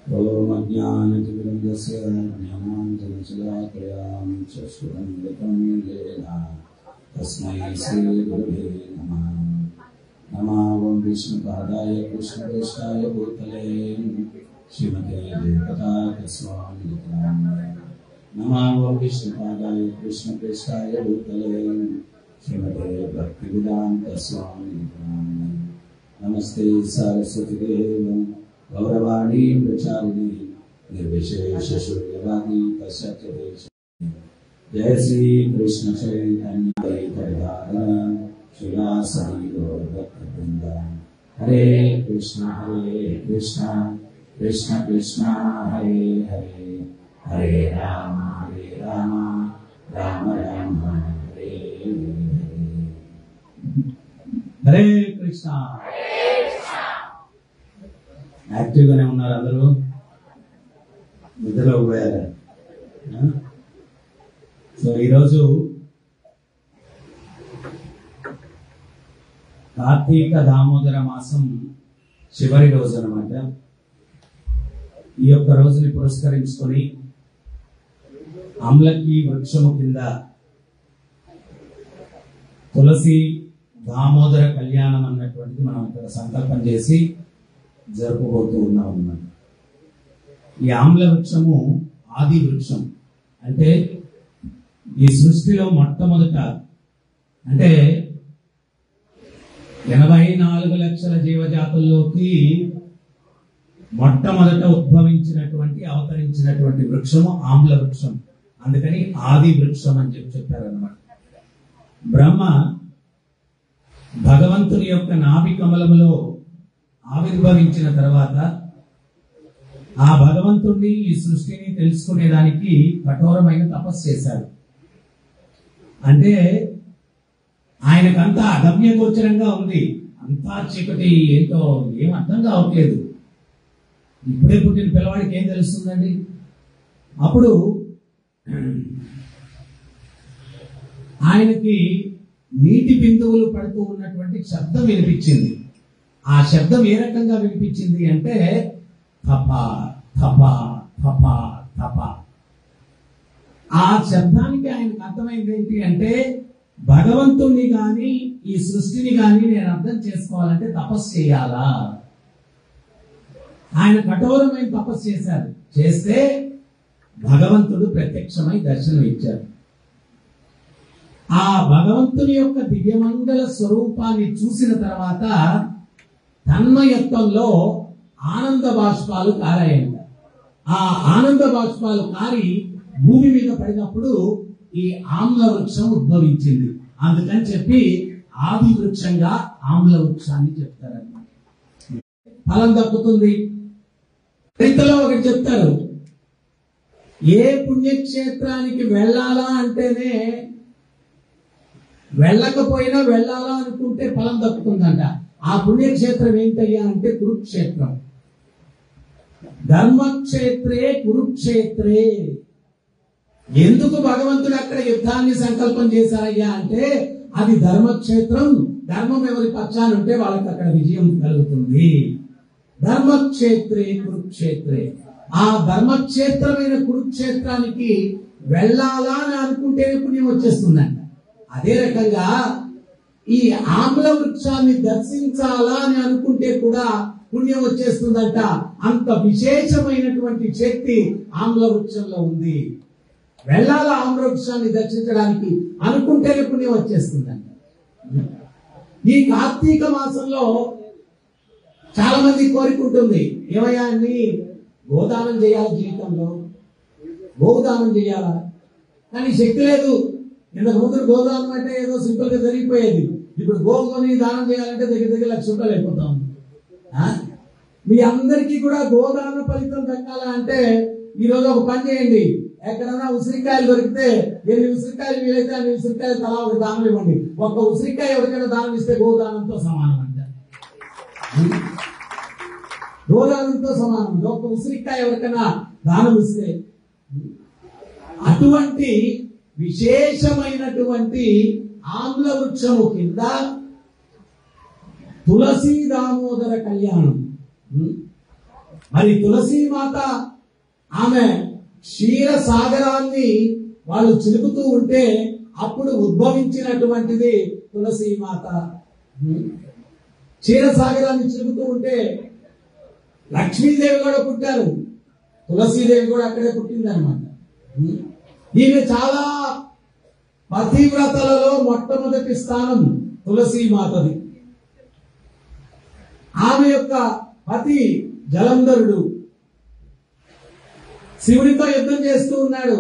ओम अज्ञानतिमिरन्दस्य ज्ञानाञ्जनशलाकयां चक्षुरुन्मिलितं येन तस्मै श्रीगुरुवे नमः। नमो विष्णुपादाय कृष्णप्रेष्ठाय भूतले श्रीमते वेंकटस्वामिनित्याय। नमो विष्णुपादाय कृष्णप्रेष्ठाय भूतले श्रीमते भक्तिवेदान्तस्वामिनित्याय। नमस्ते सरस्वती देव गौरवाणी प्रचारिणी निर्विशेष शून्यवादी पश्चादेश। जय श्री कृष्ण चैतन्य प्रधान श्रीवासदि गौरभक्तवृंद। हरे कृष्ण कृष्ण कृष्ण हरे हरे, हरे राम राम राम हरे हरे। हरे कृष्ण। యాక్టివ్ గానే ఉన్నారు అందరూ? నిద్రలో పోయారా? సో ఈరోజు కార్తీక దామోదర మాసం చివరి రోజు అన్నమాట. ఈ యొక్క రోజుని పురస్కరించుకొని అమ్లకి వృక్షము కింద తులసి దామోదర కళ్యాణం అన్నటువంటిది మనం ఇక్కడ సంకల్పం చేసి జరుపుకోతూ ఉన్నాం అన్నమాట. ఈ ఆమ్ల వృక్షము ఆది వృక్షం. అంటే ఈ సృష్టిలో మొట్టమొదట అంటే 84 లక్షల జీవజాతుల్లోకి మొట్టమొదట ఉద్భవించినటువంటి అవతరించినటువంటి వృక్షము ఆమ్ల వృక్షం. అందుకని ఆది వృక్షం అని చెప్పారన్నమాట. బ్రహ్మ భగవంతుని యొక్క నాభి కమలములో ఆవిర్భవించిన తర్వాత ఆ భగవంతుణ్ణి ఈ సృష్టిని తెలుసుకునేదానికి కఠోరమైన తపస్సు చేశాడు. అంటే ఆయనకంతా అగమ్య గోచరంగా ఉంది. అంతా చీకటి, ఏంటో ఏం అర్థం కావట్లేదు. ఇప్పుడే పుట్టిన పిల్లవాడికి ఏం తెలుస్తుందండి? అప్పుడు ఆయనకి నీటి బిందువులు పడుతూ ఉన్నటువంటి శబ్దం వినిపించింది. ఆ శబ్దం ఏ రకంగా వినిపించింది అంటే తప తప తప తప. ఆ శబ్దానికి ఆయనకు అర్థమైంది ఏంటి అంటే భగవంతుణ్ణి గాని ఈ సృష్టిని గాని నేను అర్థం చేసుకోవాలంటే తపస్సు చేయాలా. ఆయన కఠోరమైన తపస్సు చేశారు. చేస్తే భగవంతుడు ప్రత్యక్షమై దర్శనం ఇచ్చారు. ఆ భగవంతుని యొక్క దివ్యమంగళ స్వరూపాన్ని చూసిన తర్వాత తన్మయత్వంలో ఆనంద బాష్పాలు కారాయంట. ఆ ఆనంద బాష్పాలు కారి భూమి మీద పడినప్పుడు ఈ ఆమ్ల వృక్షం ఉద్భవించింది. అందుకని చెప్పి ఆది వృక్షంగా ఆమ్ల వృక్షాన్ని చెప్తారన్నమాట. ఫలం దక్కుతుంది. ఇంతలో ఒకటి చెప్తారు, ఏ పుణ్యక్షేత్రానికి వెళ్ళాలా అంటేనే వెళ్ళకపోయినా వెళ్ళాలా అనుకుంటే ఫలం దక్కుతుందంట. ఆ పుణ్యక్షేత్రం ఏంటయ్యా అంటే కురుక్షేత్రం. ధర్మక్షేత్రే కురుక్షేత్రే. ఎందుకు భగవంతుడు అక్కడ యుద్ధాన్ని సంకల్పం చేశారయ్యా అంటే అది ధర్మక్షేత్రం. ధర్మం ఎవరి పక్షాన్ని ఉంటే వాళ్ళకి అక్కడ విజయం కలుగుతుంది. ధర్మక్షేత్రే కురుక్షేత్రే. ఆ ధర్మక్షేత్రమైన కురుక్షేత్రానికి వెళ్ళాలా అని అనుకుంటేనే పుణ్యం వచ్చేస్తుందంట. అదే రకంగా ఈ ఆమ్ల వృక్షాన్ని దర్శించాలా అని అనుకుంటే కూడా పుణ్యం వచ్చేస్తుందంట. అంత విశేషమైనటువంటి శక్తి ఆమ్ల వృక్షంలో ఉంది. వెళ్ళాలా ఆమ్ల వృక్షాన్ని దర్శించడానికి అనుకుంటేనే పుణ్యం వచ్చేస్తుందంట. ఈ కార్తీక మాసంలో చాలా మంది కోరుకుంటుంది, ఏమయ్యా అన్ని గోదానం చేయాలి, జీవితంలో గోదానం చేయాలా, కానీ శక్తి లేదు. ఇంతకు ముందు గోదానం అంటే ఏదో సింపుల్ గా జరిగిపోయేది. ఇప్పుడు గోధుమని దానం చేయాలంటే దగ్గర దగ్గర 1,00,000 రూపాయలు అయిపోతాం. మీ అందరికీ కూడా గోదాన ఫలితం దక్కాలా అంటే ఈ రోజు ఒక పని చేయండి. ఎక్కడన్నా ఉసిరికాయలు దొరికితే 8 ఉసిరికాయలు వీలైతే 2 ఉసిరికాయలు తలా ఒక దానం ఇవ్వండి. ఒక్క ఉసిరికాయ ఎవరికైనా దానం ఇస్తే గోదానంతో సమానం అంట. గోదానంతో సమానం. ఒక్క ఉసిరికాయ ఎవరికైనా దానం ఇస్తే అటువంటి విశేషమైనటువంటి ఆమ్ల వృక్షము కింద తులసి దామోదర కళ్యాణం. మరి తులసీమాత ఆమె క్షీర సాగరాన్ని వాళ్ళు చిలుకుతూ ఉంటే అప్పుడు ఉద్భవించినటువంటిది తులసీమాత. క్షీర సాగరాన్ని చిలుకుతూ ఉంటే లక్ష్మీదేవి కూడా పుట్టారు, తులసీదేవి కూడా అక్కడే పుట్టింది అనమాట. ఈమె చాలా పతివ్రతలలో మొట్టమొదటి స్థానం తులసీమాతది. ఆమె యొక్క పతి జలంధరుడు శివుడితో యుద్ధం చేస్తూ ఉన్నాడు.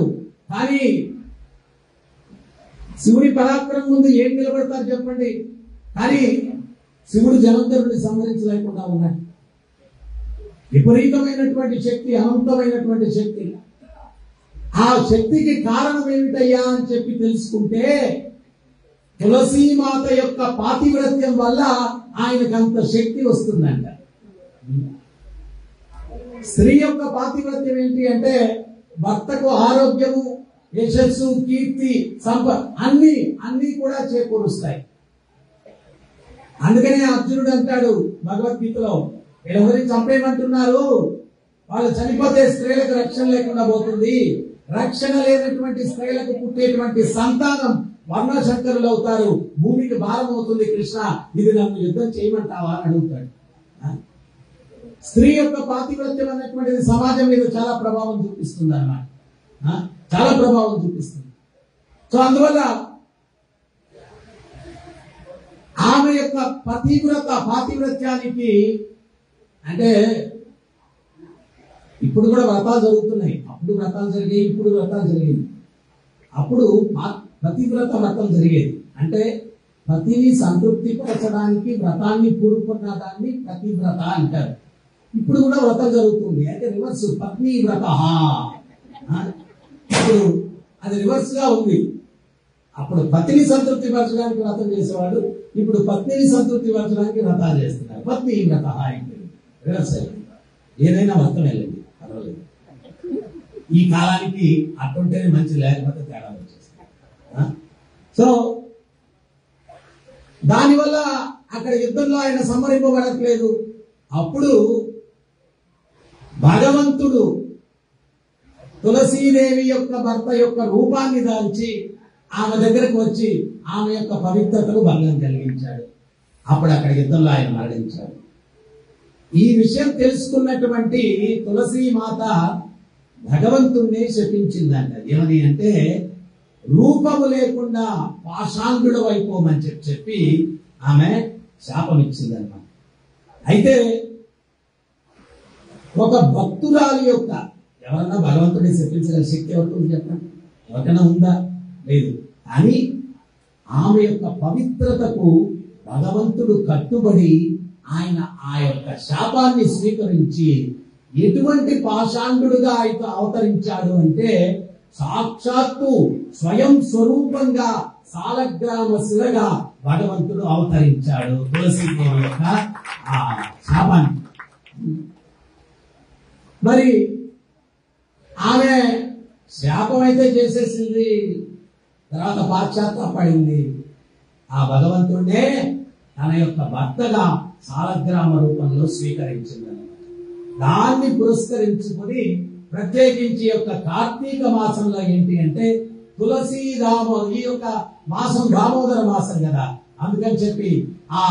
కానీ శివుడి పరాక్రమం ముందు ఏం నిలబడతారు చెప్పండి? కానీ శివుడు జలంధరుడిని సంహరించలేకుండా ఉన్నాడు. విపరీతమైనటువంటి శక్తి, అనంతమైనటువంటి శక్తి. ఆ శక్తికి కారణం ఏమిటయ్యా అని చెప్పి తెలుసుకుంటే తులసీమాత యొక్క పాతివ్రత్యం వల్ల ఆయనకు అంత శక్తి వస్తుందంట. స్త్రీ యొక్క పాతివ్రత్యం ఏంటి అంటే భర్తకు ఆరోగ్యము, యశస్సు, కీర్తి, సంపద అన్ని కూడా చేకూరుస్తాయి. అందుకనే అర్జునుడు అంటాడు భగవద్గీతలో, ఎవరిని చంపేయమంటున్నారు, వాళ్ళు చనిపోతే స్త్రీలకు రక్షణ లేకుండా పోతుంది, రక్షణ లేనటువంటి స్త్రీలకు పుట్టేటువంటి సంతానం వర్ణశంకరులు అవుతారు, భూమికి భారం అవుతుంది కృష్ణ, ఇది నన్ను యుద్ధం చేయమంటావా అని అడుగుతాడు. స్త్రీ యొక్క పాతివ్రత్యం అనేటువంటిది సమాజం మీద చాలా ప్రభావం చూపిస్తుంది అన్నమాట, చాలా ప్రభావం చూపిస్తుంది. సో అందువల్ల ఆమె యొక్క పాతివ్రత్యానికి అంటే ఇప్పుడు కూడా వ్రతాలు జరుగుతున్నాయి, అప్పుడు వ్రతాలు జరిగాయి, ఇప్పుడు వ్రతాలు జరిగేది. అప్పుడు పతివ్రత వ్రతం జరిగేది అంటే పతిని సంతృప్తి పరచడానికి వ్రతాన్ని పూరుకున్న దాన్ని పతివ్రత అంటారు. ఇప్పుడు కూడా వ్రతం జరుగుతుంది, అంటే రివర్స్, పత్ని వ్రత. ఇప్పుడు అది రివర్స్ గా ఉంది. అప్పుడు పతిని సంతృప్తి పరచడానికి వ్రతం చేసేవాడు, ఇప్పుడు పత్నిని సంతృప్తి పరచడానికి వ్రతాలు చేస్తున్నారు. పత్ని వ్రత రివర్స్ అయింది. ఏదైనా వ్రతం వెళ్ళండి, పర్వాలేదు. ఈ కాలానికి అట్టుంటేనే మంచి, లేకపోతే తేడా వచ్చేస్తుంది. సో దానివల్ల అక్కడ యుద్ధంలో ఆయన సంహరింపబడట్లేదు. అప్పుడు భగవంతుడు తులసీదేవి యొక్క భర్త యొక్క రూపాన్ని దాల్చి ఆమె దగ్గరకు వచ్చి ఆమె యొక్క పవిత్రతకు భంగం కలిగించాడు. అప్పుడు అక్కడ యుద్ధంలో ఆయన మరణించాడు. ఈ విషయం తెలుసుకున్నటువంటి తులసీమాత భగవంతుణ్ణి శపించిందంట. ఏమని అంటే రూపము లేకుండా పాషాంగుడు అయిపోమని చెప్పి ఆమె శాపం ఇచ్చిందన్నమాట. అయితే ఒక భక్తురాలి యొక్క, ఎవరన్నా భగవంతుడిని శపించగల శక్తి ఎవరికి చెప్పండి? ఎవరికైనా ఉందా? లేదు. కానీ ఆమె యొక్క పవిత్రతకు భగవంతుడు కట్టుబడి ఆయన ఆ యొక్క శాపాన్ని స్వీకరించి ఎటువంటి పాషాండుడుగా అయితే అవతరించాడు అంటే సాక్షాత్తు స్వయం స్వరూపంగా సాలగ్రామ శిలగా భగవంతుడు అవతరించాడు తులసీదేవి యొక్క ఆ శాపాన్ని. మరి ఆమె శాపం అయితే చేసేసింది, తర్వాత పాశ్చాత్తాపడింది. ఆ భగవంతుడే తన యొక్క భర్తగా సాలగ్రామ రూపంలో స్వీకరించింది. దాన్ని పురస్కరించుకుని ప్రత్యేకించి యొక్క కార్తీక మాసంలో ఏంటి అంటే తులసి ఈ యొక్క మాసం దామోదర మాసం కదా, అందుకని చెప్పి ఆ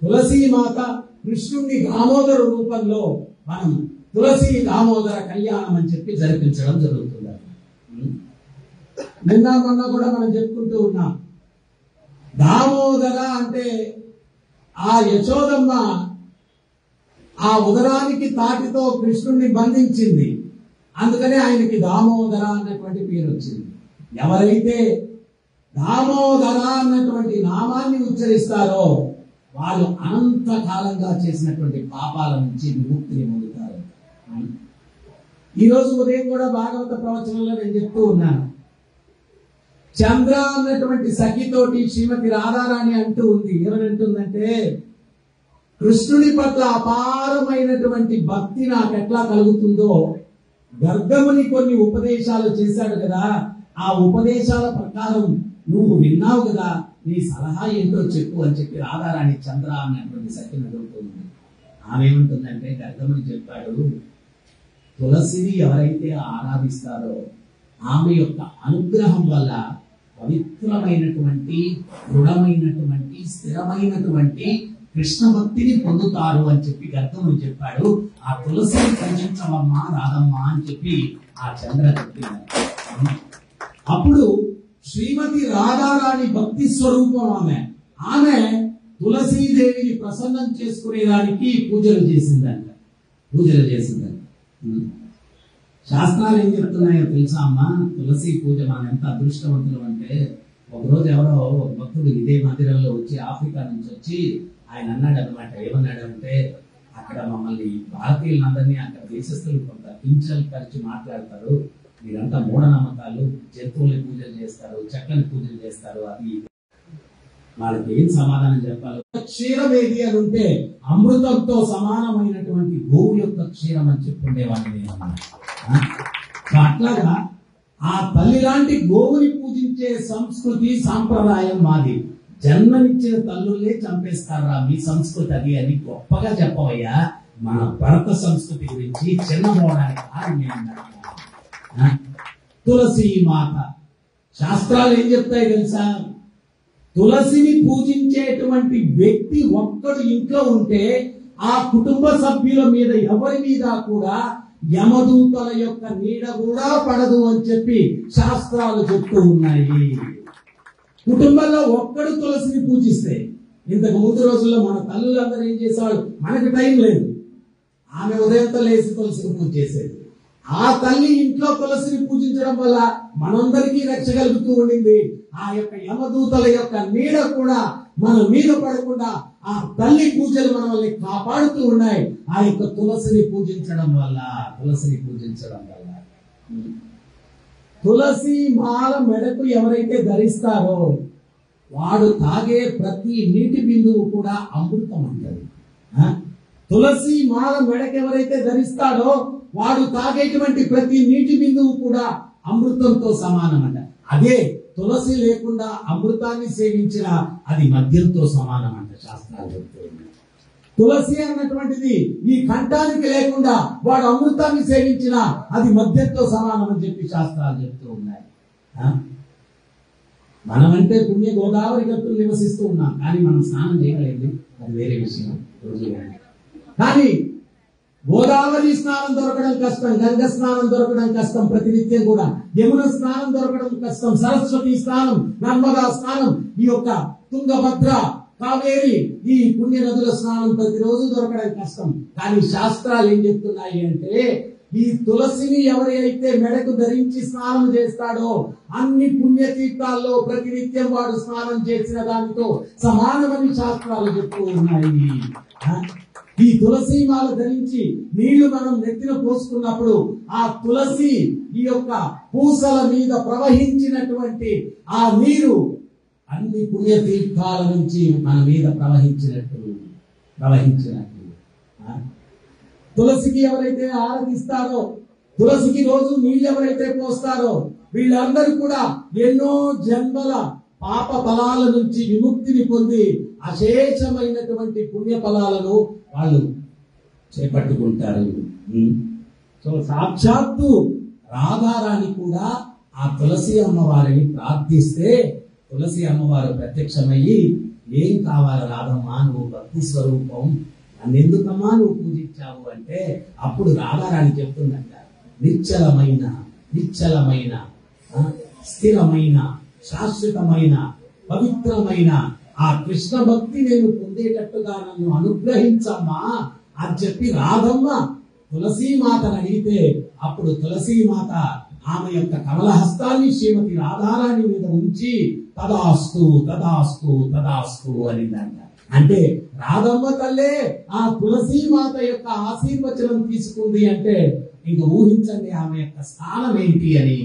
తులసీ మాత కృష్ణుణ్ణి దామోదర రూపంలో మనం తులసి దామోదర కళ్యాణం అని చెప్పి జరిపించడం జరుగుతుంది. నిన్న మొన్న కూడా మనం చెప్పుకుంటూ ఉన్నాం, దామోదర అంటే ఆ యశోదమ్మ ఆ ఉదరానికి తాటితో కృష్ణుణ్ణి బంధించింది, అందుకనే ఆయనకి దామోదర అన్నటువంటి పేరు వచ్చింది. ఎవరైతే దామోదర అన్నటువంటి నామాన్ని ఉచ్చరిస్తారో వాళ్ళు అనంతకాలంగా చేసినటువంటి పాపాల నుంచి విముక్తిని పొందుతారు. ఈరోజు ఉదయం కూడా భాగవత ప్రవచనంలో నేను చెప్తూ ఉన్నాను, చంద్ర అన్నటువంటి సఖితోటి శ్రీమతి రాధారాణి అంటూ ఉంది. ఏమనంటుందంటే కృష్ణుని పట్ల అపారమైనటువంటి భక్తి నాకు ఎట్లా కలుగుతుందో, గర్గముని కొన్ని ఉపదేశాలు చేశాడు కదా, ఆ ఉపదేశాల ప్రకారం నువ్వు విన్నావు కదా, నీ సలహా ఏంటో చెప్పు అని చెప్పి రాధారాణి చంద్ర అన్నటువంటి సఖిని అడుగుతుంది. ఆమె ఏమంటుందంటే గర్గముని చెప్పాడు, తులసిని ఎవరైతే ఆరాధిస్తారో ఆమె యొక్క అనుగ్రహం వల్ల పవిత్రమైనటువంటి దృఢమైనటువంటి స్థిరమైనటువంటి కృష్ణ భక్తిని పొందుతారు అని చెప్పి గర్గముని చెప్పాడు. ఆ తులసిని పూజించవమ్మా రాధమ్మా అని చెప్పి ఆ చంద్ర చెప్పింది. అప్పుడు శ్రీమతి రాధారాణి భక్తి స్వరూపం ఆమె తులసీదేవిని ప్రసన్నం చేసుకునేదానికి పూజలు చేసిందంట. శాస్త్రాలు ఏం చెప్తున్నాయో తెలుసా అమ్మా? తులసి పూజ మనం ఎంత అదృష్టవంతులు అంటే, ఒకరోజు ఎవరో భక్తుడు ఇదే మందిరంలో వచ్చి ఆఫ్రికా నుంచి వచ్చి ఆయన అన్నాడు అనమాట. ఏమన్నాడంటే, అక్కడ మమ్మల్ని భారతీయులందరినీ అక్కడ దేశస్తులు కొంత కించల్పరిచి మాట్లాడతారు, మీరంతా మూఢనమ్మకాలు, జంతువుల్ని పూజలు చేస్తారు, చెట్లని పూజలు చేస్తారు, అది వాళ్ళకి ఏం సమాధానం చెప్పాలి? క్షీరం ఏది అని ఉంటే అమృతంతో సమానమైనటువంటి గోవు యొక్క క్షీరం అని చెప్పుకునేవాడిని నేను అన్నమాట. అట్లాగా ఆ తల్లి లాంటి గోవుని పూజించే సంస్కృతి సాంప్రదాయం మాది. జన్మనిచ్చిన తల్లులే చంపేస్తారా మీ సంస్కృతి అది అని గొప్పగా చెప్పవయ్యా. మన భరత సంస్కృతి గురించి చిన్నపోవడానికి కారణం తులసి మాత. శాస్త్రాలు ఏం చెప్తాయి తెలుసా? తులసిని పూజించేటువంటి వ్యక్తి ఒక్కడు ఇంట్లో ఉంటే ఆ కుటుంబ సభ్యుల మీద ఎవరి మీద కూడా యమదూతల యొక్క నీడ కూడా పడదు అని చెప్పి శాస్త్రాలు చెప్తూ ఉన్నాయి. కుటుంబంలో ఒక్కడు తులసిని పూజిస్తే, ఇంతకు ముందు రోజుల్లో మన తల్లులందరూ ఏం చేసేవాళ్ళు, మనకు టైం లేదు, ఆమె ఉదయంతో లేచి తులసిని పూజ చేసేది. ఆ తల్లి ఇంట్లో తులసిని పూజించడం వల్ల మనందరికీ రక్ష కలుగుతూ ఉండింది. ఆ యొక్క యమదూతల యొక్క నీడ కూడా మన మీద పడకుండా ఆ తల్లి పూజలు మనల్ని కాపాడుతూ ఉన్నాయి. ఆ యొక్క తులసిని పూజించడం వల్ల తులసి మాల మెడకు ఎవరైతే ధరిస్తారో వాడు తాగే ప్రతి నీటి బిందువు కూడా అమృతం అంటారు. తులసి మాల మెడకు ఎవరైతే ధరిస్తాడో వాడు తాగేటువంటి ప్రతి నీటి బిందువు కూడా అమృతంతో సమానం అంట. అదే తులసి లేకుండా అమృతాన్ని సేవించిన అది మద్యంతో సమానం అంట శాస్త్రాలు చెప్తూ ఉన్నాయి. తులసి అన్నటువంటిది ఈ కంఠానికి లేకుండా వాడు అమృతాన్ని సేవించిన అది మద్యంతో సమానం అని చెప్పి శాస్త్రాలు చెప్తూ ఉన్నాయి. మనమంటే పుణ్య గోదావరి గట్టులు నివసిస్తూ ఉన్నాం, కానీ మనం స్నానం చేయలేదు, అది వేరే విషయం. కానీ గోదావరి స్నానం దొరకడం కష్టం, గంగ స్నానం దొరకడం కష్టం, ప్రతినిత్యం కూడా యమున స్నానం దొరకడం కష్టం, సరస్వతి స్నానం, నర్మదా స్నానం, ఈ యొక్క తుంగభద్ర, కావేరి, ఈ పుణ్య నదుల స్నానం ప్రతిరోజు దొరకడం కష్టం. కానీ శాస్త్రాలు ఏం చెప్తున్నాయి అంటే, ఈ తులసిని ఎవరైతే మెడకు ధరించి స్నానం చేస్తాడో అన్ని పుణ్యతీర్థాల్లో ప్రతినిత్యం వాడు స్నానం చేసిన దానితో సమానమని శాస్త్రాలు చెప్తూ ఉన్నాయి. ఈ తులసి మాల ధరించి నీళ్లు మనం నెత్తిన పోసుకున్నప్పుడు ఆ తులసి ఈ యొక్క పూసల మీద ప్రవహించినటువంటి ఆ నీరు అన్ని పుణ్యతీర్థాల నుంచి మన మీద ప్రవహించినట్టు. తులసికి ఎవరైతే ఆరాధిస్తారో, తులసికి రోజు నీళ్ళు ఎవరైతే పోస్తారో వీళ్ళందరూ కూడా ఎన్నో జన్మల పాప ఫలాల నుంచి విముక్తిని పొంది అశేషమైనటువంటి పుణ్య ఫలాలను వాళ్ళు చేపట్టుకుంటారు. సో సాక్షాత్తు రాధారాణి కూడా ఆ తులసి అమ్మవారిని ప్రార్థిస్తే తులసి అమ్మవారు ప్రత్యక్షమయ్యి, ఏం కావాలి రాధమ్మా, నువ్వు భక్తి స్వరూపం, నన్నెందుకమ్మా నువ్వు పూజించావు అంటే అప్పుడు రాధారాణి చెప్తుందంట, నిశ్చలమైన స్థిరమైన శాశ్వతమైన పవిత్రమైన ఆ కృష్ణ భక్తి నేను పొందేటట్టుగా నన్ను అనుగ్రహించమ్మా అని చెప్పి రాధమ్మ తులసీమాతను అడిగితే అప్పుడు తులసీమాత ఆమె యొక్క కమలహస్తాన్ని శ్రీమతి రాధారాణి మీద ఉంచి తదాస్తు తదాస్తు తదాస్తు అనిందంట. అంటే రాధమ్మ తల్లే ఆ తులసీమాత యొక్క ఆశీర్వచనం తీసుకుంది అంటే ఇంక ఊహించండి ఆమె యొక్క స్థానం ఏంటి అని.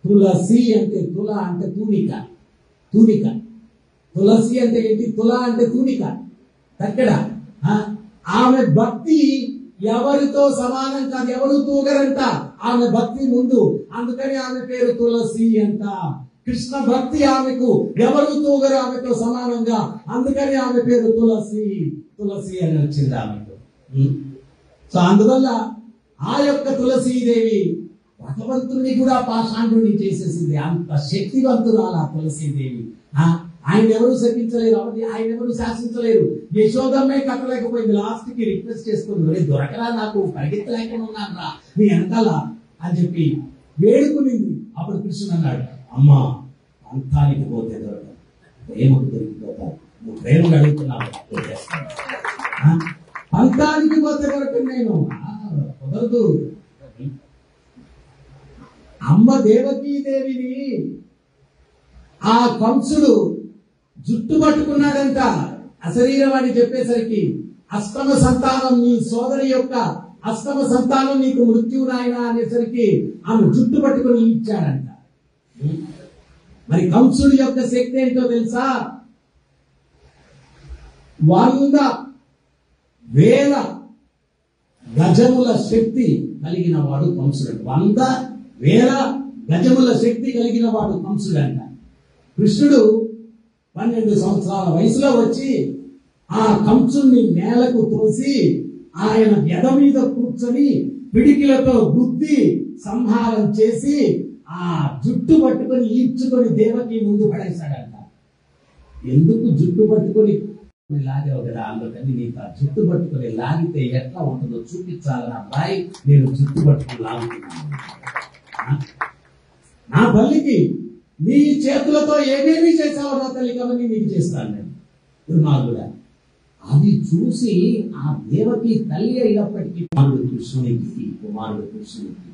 తులసి అంటే తుల అంటే తూనిక, తులసి అంటే ఏంటి? తుల అంటే తూనిక, తక్కెడ. ఆమె భక్తి ఎవరితో సమానం కాదు, ఎవరు తూగరంట ఆమె భక్తి ముందు, అందుకని ఆమె పేరు తులసి అంట. కృష్ణ భక్తి ఆమెకు ఎవరు తూగరు ఆమెతో సమానంగా, అందుకని ఆమె పేరు తులసి అని వచ్చింది ఆమెకు. సో అందువల్ల ఆ యొక్క తులసీదేవి భగవంతుడిని కూడా పాషాండుని చేసేసింది. అంత శక్తివంతురాలు ఆ తులసీదేవి. ఆయన ఎవరు శపించలేరు, ఆయన ఎవరు శాసించలేరు. యశోదమ్మే కట్టలేకపోయింది. లాస్ట్ కి రిక్వెస్ట్ చేసుకుంది, దొరకరా నాకు, పరిగెత్తలేకుండా ఉన్నాను రా నీ వెనకాల అని చెప్పి వేడుకునింది. అప్పుడు కృష్ణుడు అన్నాడు, అమ్మా అంతానికి పోతే దొరకదు, ప్రేమకు దొరికిపోతావు, నువ్వు ప్రేమకు అడుగుతున్నావు, అంతానికి పోతే దొరకదు, నేను కుదరదు. అమ్మ దేవకీదేవిని ఆ కంసుడు జుట్టు పట్టుకున్నాడంట. అశరీరవాణి చెప్పేసరికి అష్టమ సంతానం, నీ సోదరి యొక్క అష్టమ సంతానం నీకు మృత్యు నాయన అనేసరికి ఆమె జుట్టు పట్టుకుని ఇచ్చాడంట. మరి కంసుడి యొక్క శక్తి ఏంటో తెలుసా? 100,000 గజముల శక్తి కలిగిన వాడు కంసుడు. 100,000 గజముల శక్తి కలిగిన వాడు కంసుడంట. కృష్ణుడు 12 సంవత్సరాల వయసులో వచ్చి ఆ కంసుని నేలకు తోసి ఆయన ఎద మీద కూర్చొని పిడికిలతో గుద్ది సంహారం చేసి ఆ జుట్టు పట్టుకొని ఈడ్చుకొని దేవకి ముందు పడేశాడంట. ఎందుకు జుట్టు పట్టుకొని లాగావు కదా, అందుకని నీకు ఆ జుట్టు పట్టుకొని లాగితే ఎట్లా ఉంటుందో చూపించాలని అబ్బాయి నేను జుట్టు పట్టుకొని లాగుతున్నాను. నా తల్లికి నీ చేతులతో ఏమేమి చేసావో నా తల్లి కాబట్టి నీకు చేస్తాను నేను దుర్మార్గుడా. అది చూసి ఆ దేవకి తల్లి అయినప్పటికీ కుమారుడు కృష్ణునికి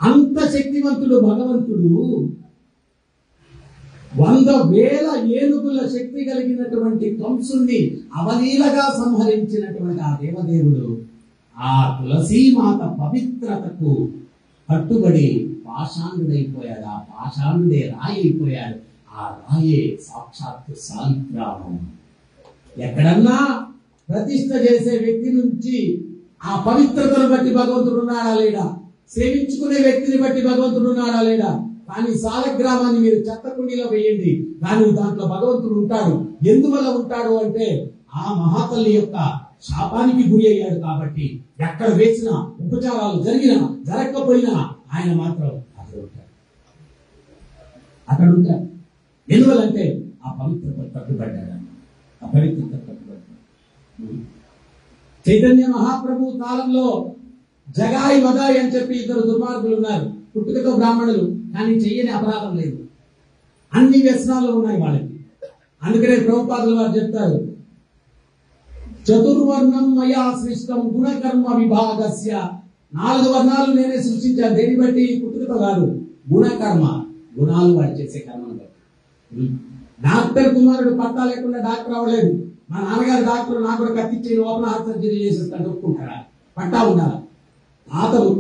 అంత శక్తివంతుడు భగవంతుడు 100,000 ఏనుగుల శక్తి కలిగినటువంటి కంసుని అవలీలగా సంహరించినటువంటి ఆ దేవదేవుడు ఆ తులసీమాత పవిత్రతకు కట్టుబడి పాషాండుడైపోయాడు. ఆ పాషాండుడే రాయి అయిపోయాడు. ఆ రాయే సాక్షాత్తు సాలిగ్రామం. ఎక్కడన్నా ప్రతిష్ఠ చేసే వ్యక్తి నుంచి ఆ పవిత్రతను బట్టి భగవంతుడు ఉన్నాడా లేడా, సేవించుకునే వ్యక్తిని బట్టి భగవంతుడు ఉన్నాడా లేడా. కానీ సాలగ్రామాన్ని మీరు చెత్త కుండీలో వేయండి, కానీ దాంట్లో భగవంతుడు ఉంటాడు. ఎందువల్ల ఉంటాడు అంటే ఆ మహాతల్లి యొక్క శాపానికి గురి అయ్యాడు కాబట్టి ఎక్కడ వేసిన ఉపచారాలు జరిగినా జరగకపోయినా ఆయన మాత్రం అక్కడ ఉంటాడు. ఎందువల్లంటే ఆ పవిత్రత కట్టుబడ్డాడు. ఆ పవిత్రత కట్టుబడ్డాడు. చైతన్య మహాప్రభు కాలంలో జగాయి మదాయి అని చెప్పి 2 దుర్మార్గులు ఉన్నారు. పుట్టుకతో బ్రాహ్మణులు, కానీ చెయ్యని అపరాధం లేదు. అన్ని వ్యసనాలు ఉన్నాయి వాళ్ళకి. అందుకనే ప్రభుపాదులు వారు చెప్తారు, చతుర్వర్ణం మయా సృష్టం గుణకర్మ విభాగస్య. 4 వర్ణాలు నేనే సృష్టించాను. దేని బట్టి? పుట్టుకతో కాదు, గుణకర్మ, గుణాలు వాడు చేసే కర్మను బట్టి. డాక్టర్ కుమారుడు పట్టా లేకుండా డాక్టర్ అవ్వలేదు. మా నాన్నగారు డాక్టర్, నాకు కూడా కత్తిచ్చి ఓపెన్ హార్ట్ సర్జరీ చేసేస్తాను ఒప్పుకుంటారా? పట్టా ఉండాలా? తాతలు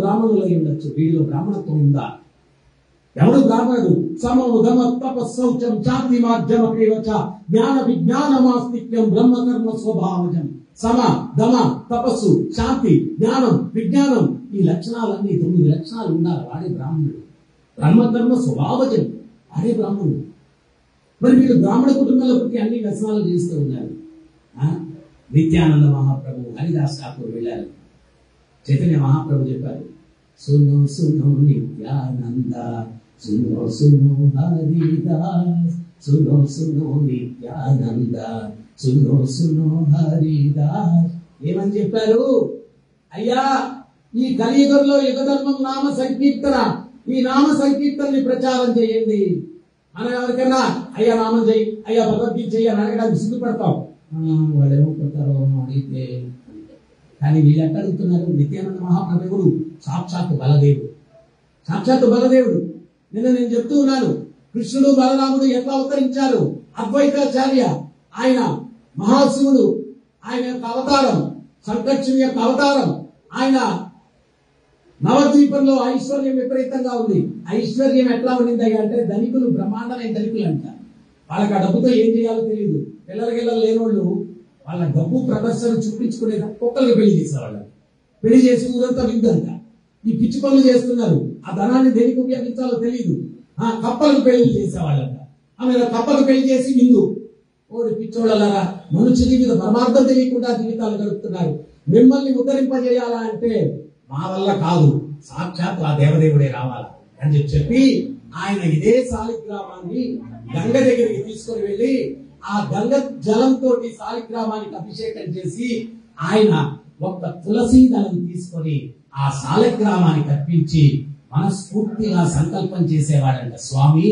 బ్రాహ్మణులు అయి ఉండొచ్చు, వీడిలో బ్రాహ్మణత్వం ఉందా? ఎవడు బ్రాహ్మణుడు? సమము గమ తపశౌచం చాతి మాధ్యమ కేవచ జ్ఞాన విజ్ఞానమాస్తిక్యం బ్రహ్మకర్మ స్వభావజం. సమ గమ తపస్సు శాంతి జ్ఞానం విజ్ఞానం, ఈ లక్షణాలన్నీ 9 లక్షణాలు ఉండాలి. వాడే బ్రాహ్మణుడు. బ్రహ్మకర్మ స్వభావజం, వాడే బ్రాహ్మణుడు. మరి వీళ్ళు బ్రాహ్మణ కుటుంబంలో పుట్టి అన్ని వ్యసనాలు చేస్తూ ఉన్నారు. నిత్యానంద మహాప్రభు హరిదాస్ ఠాకూర్ వెళ్ళారు. చైతన్య మహాప్రభు చెప్పారు, సునో సునో నిత్యానంద, సునో సునో హరిదాస్, సునో సునో నిత్యానంద, సునో సునో హరిదాస్. ఏమని చెప్పారు? అయ్యా, ఈ కలియుగంలో యుగధర్మం నామ సంకీర్తన, ఈ నామ సంకీర్తనని ప్రచారం చేయండి. మనం ఎవరికైనా అయ్యా నామం చెయ్యి, అయ్యా భగవద్గీత చెయ్యి అని అడగడానికి సిగ్గుపడతాం. వాళ్ళు ఏమనుకుంటారో అడిగితే. కానీ వీళ్ళు ఎక్కడ అడుగుతున్నారు? నిత్యానంద మహాప్రభుడు సాక్షాత్తు బలదేవుడు, సాక్షాత్తు బలదేవుడు. నేను చెప్తూ ఉన్నాను, కృష్ణుడు బలరాముడు ఎట్లా అవతరించారు? అద్వైతాచార్య ఆయన మహాశివుడు, ఆయన యొక్క అవతారం, సంకర్షణ యొక్క అవతారం. ఆయన నవద్వీపంలో ఐశ్వర్యం విపరీతంగా ఉంది. ఐశ్వర్యం ఎట్లా ఉండింది అంటే ధనికులు, బ్రహ్మాండమైన ధనికులు అంట. వాళ్ళకి ఆ డబ్బుతో ఏం చేయాలో తెలియదు. పిల్లలకి లేనోళ్ళు వాళ్ళ డబ్బు ప్రదర్శన చూపించుకునే కుక్కల్ని పెళ్లి చేసేవాళ్ళు. పెళ్లి చేసి ఊరంతా విందంట. ఈ పిచ్చి పనులు చేస్తున్నారు. ఆ ధనాన్ని దేనికి ఉపయోగించాలో తెలియదు. కప్పలకు పెళ్లి చేసేవాళ్ళంట. ఆమె కప్పలు పెళ్లి చేసి విందు, ఓరి పిచ్చోళ్ళలారా, మనుషుని మీద పరమార్థం తెలియకుండా జీవితాలు గడుపుతున్నారు. మిమ్మల్ని ఉద్ధరింపజేయాలా అంటే మా వల్ల కాదు, సాక్షాత్ ఆ దేవదేవుడే రావాలా అని చెప్పి ఆయన ఇదే శాలిగ్రామాన్ని గంగ దగ్గరికి తీసుకొని వెళ్ళి ఆ గంగ జలంతో శాలిగ్రామానికి అభిషేకం చేసి ఆయన ఒక్క తులసి దళం తీసుకొని ఆ శాలిగ్రామానికి అర్పించి మనస్ఫూర్తిగా సంకల్పం చేసేవాడంట. స్వామి,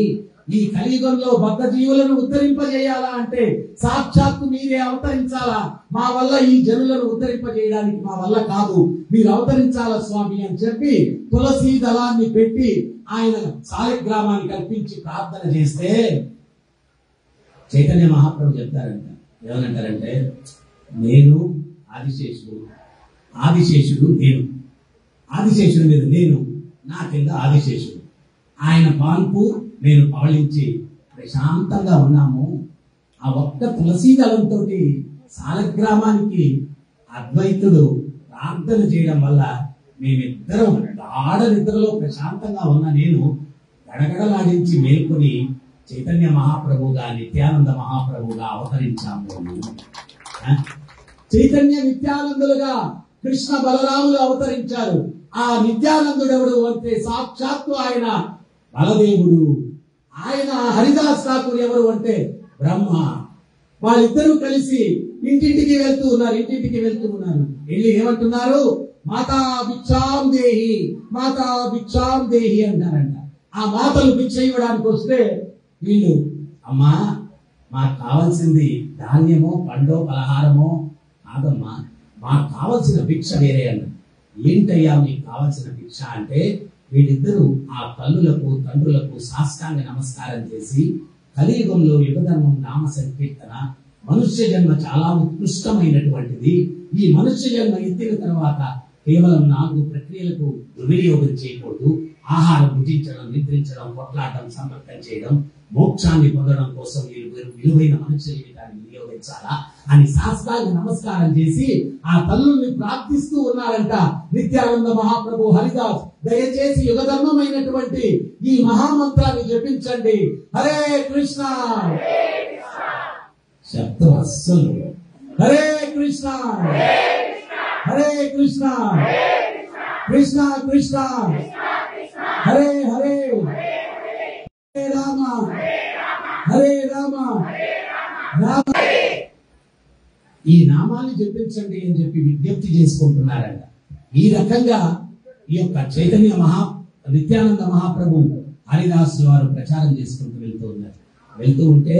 ఈ కలియుగంలో బద్ధ జీవులను ఉద్ధరింపజేయాలా అంటే సాక్షాత్తు మీరే అవతరించాలా, మా వల్ల ఈ జనులను ఉద్ధరింపజేయడానికి మా వల్ల కాదు, మీరు అవతరించాలా స్వామి అని చెప్పి తులసి దళాన్ని పెట్టి ఆయన శాలిగ్రామానికి అర్పించి ప్రార్థన చేస్తే చైతన్య మహాప్రభు చెప్తారంట, ఏమనంటారంటే, నేను ఆదిశేషుడు, ఆదిశేషుడు నేను, ఆదిశేషుడు మీద నేను, నా కింద ఆదిశేషుడు, ఆయన పాన్పు నేను పవళించి ప్రశాంతంగా ఉన్నాము. ఆ ఒక్క తులసీ దళంతో శాలగ్రామానికి అద్వైతుడు ప్రార్థన చేయడం వల్ల మేమిద్దరం గాఢ నిద్రలో ప్రశాంతంగా ఉన్న నేను గడగడలాడించి మేల్కొని చైతన్య మహాప్రభుగా, నిత్యానంద మహాప్రభుగా అవతరించాము. చైతన్య నిత్యానందులుగా కృష్ణ బలరాములు అవతరించారు. ఆ నిత్యానందుడు ఎవడు అంటే సాక్షాత్తు ఆయన బలదేవుడు. ఆయన హరిదాస్ ఠాకూర్ ఎవరు అంటే బ్రహ్మ. వాళ్ళిద్దరూ కలిసి ఇంటింటికి వెళ్తూ ఉన్నారు. వెళ్ళి ఏమంటున్నారు, మాతా భిక్షాం దేహి, మాతా భిక్షాం దేహి అంటారంట. ఆ మాతలు భిక్ష ఇవ్వడానికి వస్తే వీళ్ళు, అమ్మా మాకు కావాల్సింది ధాన్యమో పండో పలహారమో కాదమ్మా, మాకు కావలసిన భిక్ష వేరే అన్న. ఏంటయ్యా మీకు కావలసిన భిక్ష అంటే, వీళ్ళిద్దరూ ఆ తల్లులకు తండ్రులకు సాష్టాంగ నమస్కారం చేసి కలియుగంలో యుగధర్మం నామ సంకీర్తన, మనుష్య జన్మ చాలా ఉత్కృష్టమైనటువంటిది, ఈ మనుష్య జన్మ ఎత్తిన తర్వాత కేవలం 4 ప్రక్రియలకు దుర్వినియోగం చేయకూడదు, ఆహారం భుజించడం, నిద్రించడం, కొట్లాడడం, సంపర్కం చేయడం, మోక్షాన్ని పొందడం కోసం విలువైన మనుష్య జీవితాన్ని వినియోగించాలా అని సాష్టాంగ నమస్కారం చేసి ఆ తల్లుల్ని ప్రార్థిస్తూ ఉన్నారంట. నిత్యానంద మహాప్రభు, హరిదాస్, దయచేసి యుగధర్మమైనటువంటి ఈ మహామంత్రాన్ని జపించండి. హరే కృష్ణ, శబ్దం అస్సలు, హరే కృష్ణ హరే కృష్ణ కృష్ణ కృష్ణ హరే హరే, హరే రామ హరే రామ రామ. ఈ నామాన్ని జపించండి అని చెప్పి విజ్ఞప్తి చేసుకుంటున్నారంట. ఈ రకంగా ఈ యొక్క చైతన్య నిత్యానంద మహాప్రభు హరిదాస్ వారు ప్రచారం చేసుకుంటూ వెళ్తూ ఉంటే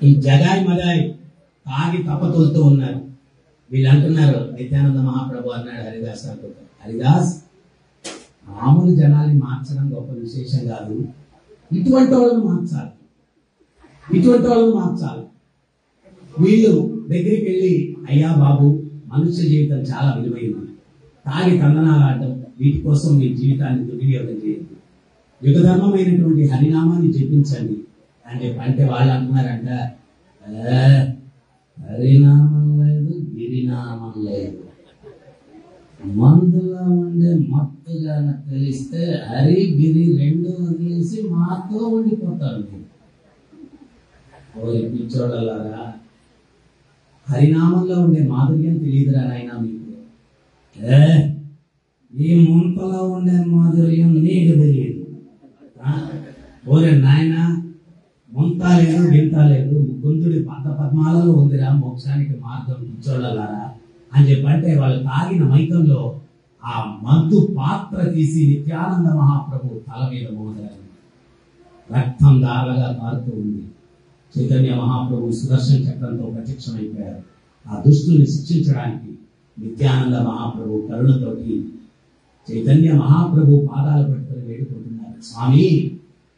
ఈ జగాయి మగాయి తాగి తప్పతోలుతూ ఉన్నారు. వీళ్ళు అంటున్నారు, నిత్యానంద మహాప్రభు అన్నాడు హరిదాస్, హరిదాస్ మామూలు జనాల్ని మార్చడం గొప్ప విశేషం కాదు, ఇటువంటి వాళ్ళని మార్చాలి. వీళ్ళు దగ్గరికి వెళ్ళి, అయ్యా బాబు, మనుష్య జీవితం చాలా విలువైంది, తాగి తందనాలు ఆడటం, వీటి కోసం మీ జీవితాన్ని దుర్వినియోగం చేయద్దు, యుగధర్మమైనటువంటి హరినామాన్ని జపించండి అని చెప్పి అంటే వాళ్ళు అంటున్నారంట, హరినామం లేదు, గిరినామం లేదు, మందుగా ఉండే మత్తుగా తెలిస్తే హరి గిరి 2 వదిలేసి మాతో ఉండిపోతారు. పిచ్చోడలారా, హరినామంలో ఉండే మాధుర్యం తెలియదురా నాయన మీకు, ఈ ముంతలో ఉండే మాధుర్యం నీకు తెలియదు. ఓరే నాయన, ముంత లేదు గింత లేదు, గుంతుడి పద్మాలలో ఉందిరా మోక్షానికి మార్గం, పిచ్చోళ్ళలారా అని చెప్పంటే వాళ్ళు తాగిన మైకంలో ఆ మందు పాత్ర తీసి నిత్యానంద మహాప్రభు తల మీద మోదారు. రక్తం దారలుగా కారుతూ ఉంది. చైతన్య మహాప్రభు సుదర్శన చక్రంతో ప్రత్యక్షమైపోయారు. ఆ దుష్టుల్ని శిక్షించడానికి నిత్యానంద మహాప్రభు కరుణతోటి చైతన్య మహాప్రభు పాదాలు పట్టుకొని వేడుకుంటున్నారు, స్వామి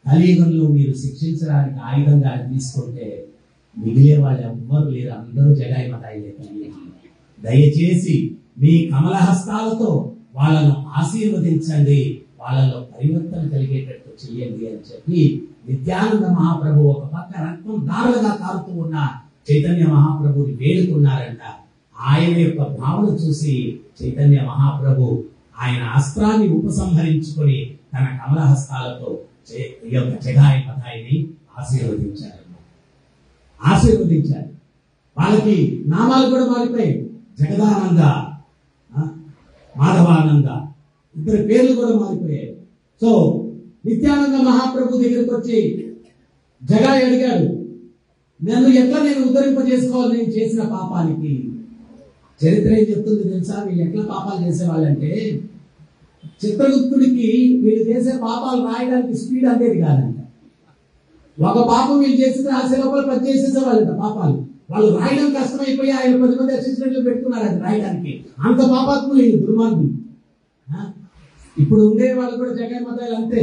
కలియుగంలో మీరు శిక్షించడానికి ఆయుధంగా తీసుకుంటే మిగిలే వాళ్ళు ఎవ్వరు లేరు, అందరూ జగాయి మతాయి లేక, దయచేసి మీ కమలహస్తాలతో వాళ్ళను ఆశీర్వదించండి, వాళ్ళలో పరివర్తన కలిగేటట్టు చెయ్యండి అని చెప్పి నిత్యానంద మహాప్రభు ఒక పక్క రక్తం దారులుగా కారుతూ ఉన్న చైతన్య మహాప్రభుని వేడుకున్నారంట. ఆయన యొక్క భావన చూసి చైతన్య మహాప్రభు ఆయన అస్త్రాన్ని ఉపసంహరించుకొని తన కమలహస్తాలతో ఈ యొక్క జగాయి మతాయిని ఆశీర్వదించారు. ఆశీర్వదించారు. వాళ్ళకి నామాలు కూడా మారిపోయాయి. జగదానంద, మాధవానంద, ఇద్దరు పేర్లు కూడా మారిపోయాయి. సో నిత్యానంద మహాప్రభు దగ్గరికి వచ్చి జగాయి అడిగాడు, నన్ను ఎట్లా నేను ఉద్ధరింపజేసుకోవాలి నేను చేసిన పాపానికి? చరిత్ర ఏం చెప్తుంది తెలుసా? వీళ్ళు ఎట్లా పాపాలు చేసేవాళ్ళంటే, చిత్రగుప్తుడికి వీళ్ళు చేసే పాపాలు రాయడానికి స్పీడ్ అందేది కాదంట. ఒక పాపం వీళ్ళు చేసిన రాసే లోపల 10 చేసేసేవాళ్ళంట పాపాలు. వాళ్ళు రాయడం కష్టమైపోయి ఆయన 10 మంది అసిస్టెంట్లు పెట్టుకున్నారంట రాయడానికి. అంత పాపాత్ములు వీళ్ళు, దుర్మార్గులు. ఇప్పుడు ఉండే వాళ్ళు కూడా జగన్ మతాలు అంతే.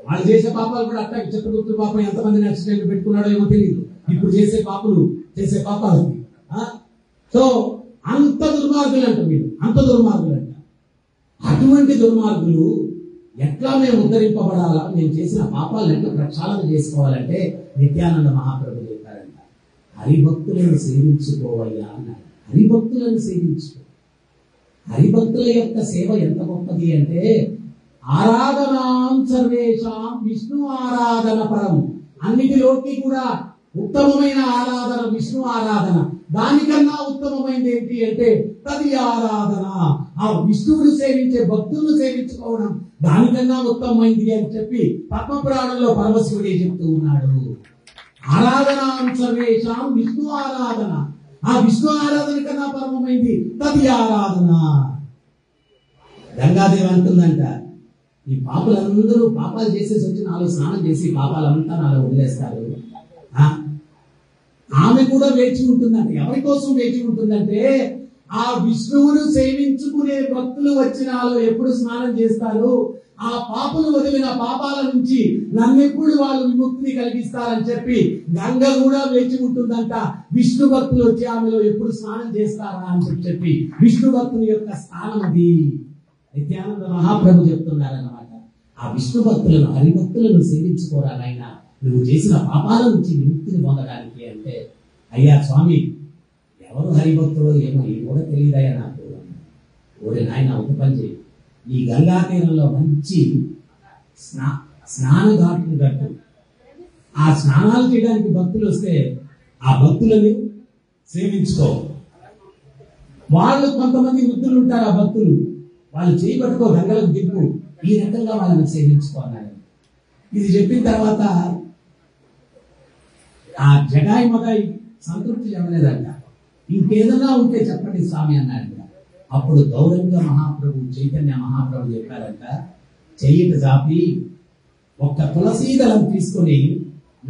వాళ్ళు చేసే పాపాలు కూడా అట్లా. చిత్రగుప్తుడు పాపం ఎంతమందిని అసిస్టెంట్లు పెట్టుకున్నాడో ఏమో తెలియదు. ఇప్పుడు చేసే పాపాలు. సో అంత దుర్మార్గులు అంట వీళ్ళు, అంత దుర్మార్గులు అంట. అటువంటి దుర్మార్గులు ఎట్లా మేము ఉద్ధరింపబడాలా, మేము చేసిన పాపాలను ఎట్లా ప్రక్షాళన చేసుకోవాలంటే నిత్యానంద మహాప్రభు చెప్పారంట, హరిభక్తులను సేవించుకోవయ్యా అన్నారు. హరిభక్తులను సేవించుకో. హరిభక్తుల యొక్క సేవ ఎంత గొప్పది అంటే, ఆరాధనాం సర్వేషాం విష్ణు ఆరాధన పరం. అన్నిటిలోకి కూడా ఉత్తమమైన ఆరాధన విష్ణు ఆరాధన. దానికన్నా ఉత్తమమైనది ఏంటి అంటే తది ఆరాధన. ఆ విష్ణువుని సేవించే భక్తులను సేవించుకోవడం దానికన్నా ఉత్తమమైంది అని చెప్పి పద్మపురాణంలో పరమశివుడే చెప్తూ ఉన్నాడు. ఆరాధనాం సర్వేషాం విష్ణు ఆరాధన. ఆ విష్ణు ఆరాధన కన్నా పరమమైంది తది ఆరాధన. గంగాదేవి అంటుందంట, ఈ పాపులందరూ పాపాలు చేసేసి వచ్చి నాలో స్నానం చేసి పాపాలంతా నాలో వదిలేస్తారు. ఆమె కూడా వేచి ఉంటుందంటే, ఎవరి కోసం వేచి ఉంటుందంటే, ఆ విష్ణువును సేవించుకునే భక్తులు వచ్చి నాలో ఎప్పుడు స్నానం చేస్తారు, ఆ పాపలు వదిలిన పాపాల నుంచి నన్నెప్పుడు వాళ్ళు విముక్తిని కలిగిస్తారని చెప్పి గంగ కూడా వేచి ఉంటుందంట. విష్ణు భక్తులు వచ్చి ఆమెలో ఎప్పుడు స్నానం చేస్తారా అని చెప్పి విష్ణు భక్తుని యొక్క స్థానం అది. నిత్యానంద మహాప్రభు చెప్తున్నారన్నమాట. ఆ విష్ణు భక్తులను, హరిభక్తులను సేవించుకోరా నాయనా, నువ్వు చేసిన పాపాల నుంచి విముక్తిని పొందడానికి అంటే. అయ్యా స్వామి, ఎవరు హరిభక్తులు ఏమో ఈ కూడా తెలియదయ్యా నాకు. ఓరే నాయన, ఒక పని చేయి, ఈ గంగా తీరంలో మంచి స్నాన ఘాట్లు కట్టు. ఆ స్నానాలు చేయడానికి భక్తులు వస్తే ఆ భక్తులని సేవించుకో. వాళ్ళు కొంతమంది వృద్ధులు ఉంటారు, ఆ భక్తులు వాళ్ళు చేయబట్టుకో, గంగలకు దిప్పు, ఈ రకంగా వాళ్ళని సేవించుకోవాలి. ఇది చెప్పిన తర్వాత ఆ జగాయి మగాయి సంతృప్తి చెప్పలేదంట. ఇంకేదన్నా ఉంటే చెప్పండి స్వామి అన్నాడంట. అప్పుడు గౌరంగ మహాప్రభు, చైతన్య మహాప్రభు చెప్పారంట, చెయ్యిట చాపి ఒక్క తులసీదళం తీసుకొని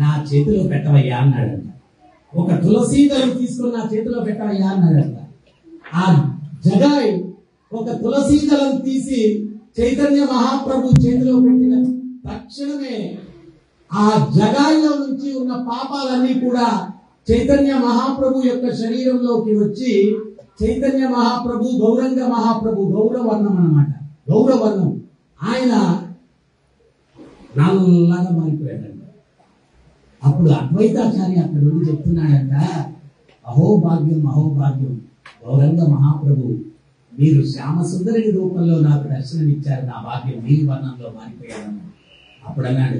నా చేతిలో పెట్టవయ్యా అన్నాడంట. ఒక తులసీదళం తీసుకొని నా చేతిలో పెట్టవయ్యా అన్నాడంట. ఆ జగాయి ఒక తులసీదళం తీసి చైతన్య మహాప్రభు చేతిలో పెట్టిన తక్షణమే ఆ జగాయిలో నుంచి ఉన్న పాపాలన్నీ కూడా చైతన్య మహాప్రభు యొక్క శరీరంలోకి వచ్చి, చైతన్య మహాప్రభు గౌరంగ మహాప్రభు, గౌరవర్ణం అన్నమాట, గౌరవర్ణం, ఆయన నల్లగా మారిపోయాడంట. అప్పుడు అద్వైతాచార్య అక్కడ నుండి చెప్తున్నాడంట, అహోభాగ్యం అహోభాగ్యం గౌరంగ మహాప్రభు, మీరు శ్యామసుందరుని రూపంలో నాకు దర్శనమిచ్చారు, నా భాగ్యం నీలి వర్ణంలో మారిపోయాడన్న. అప్పుడు అన్నాడు,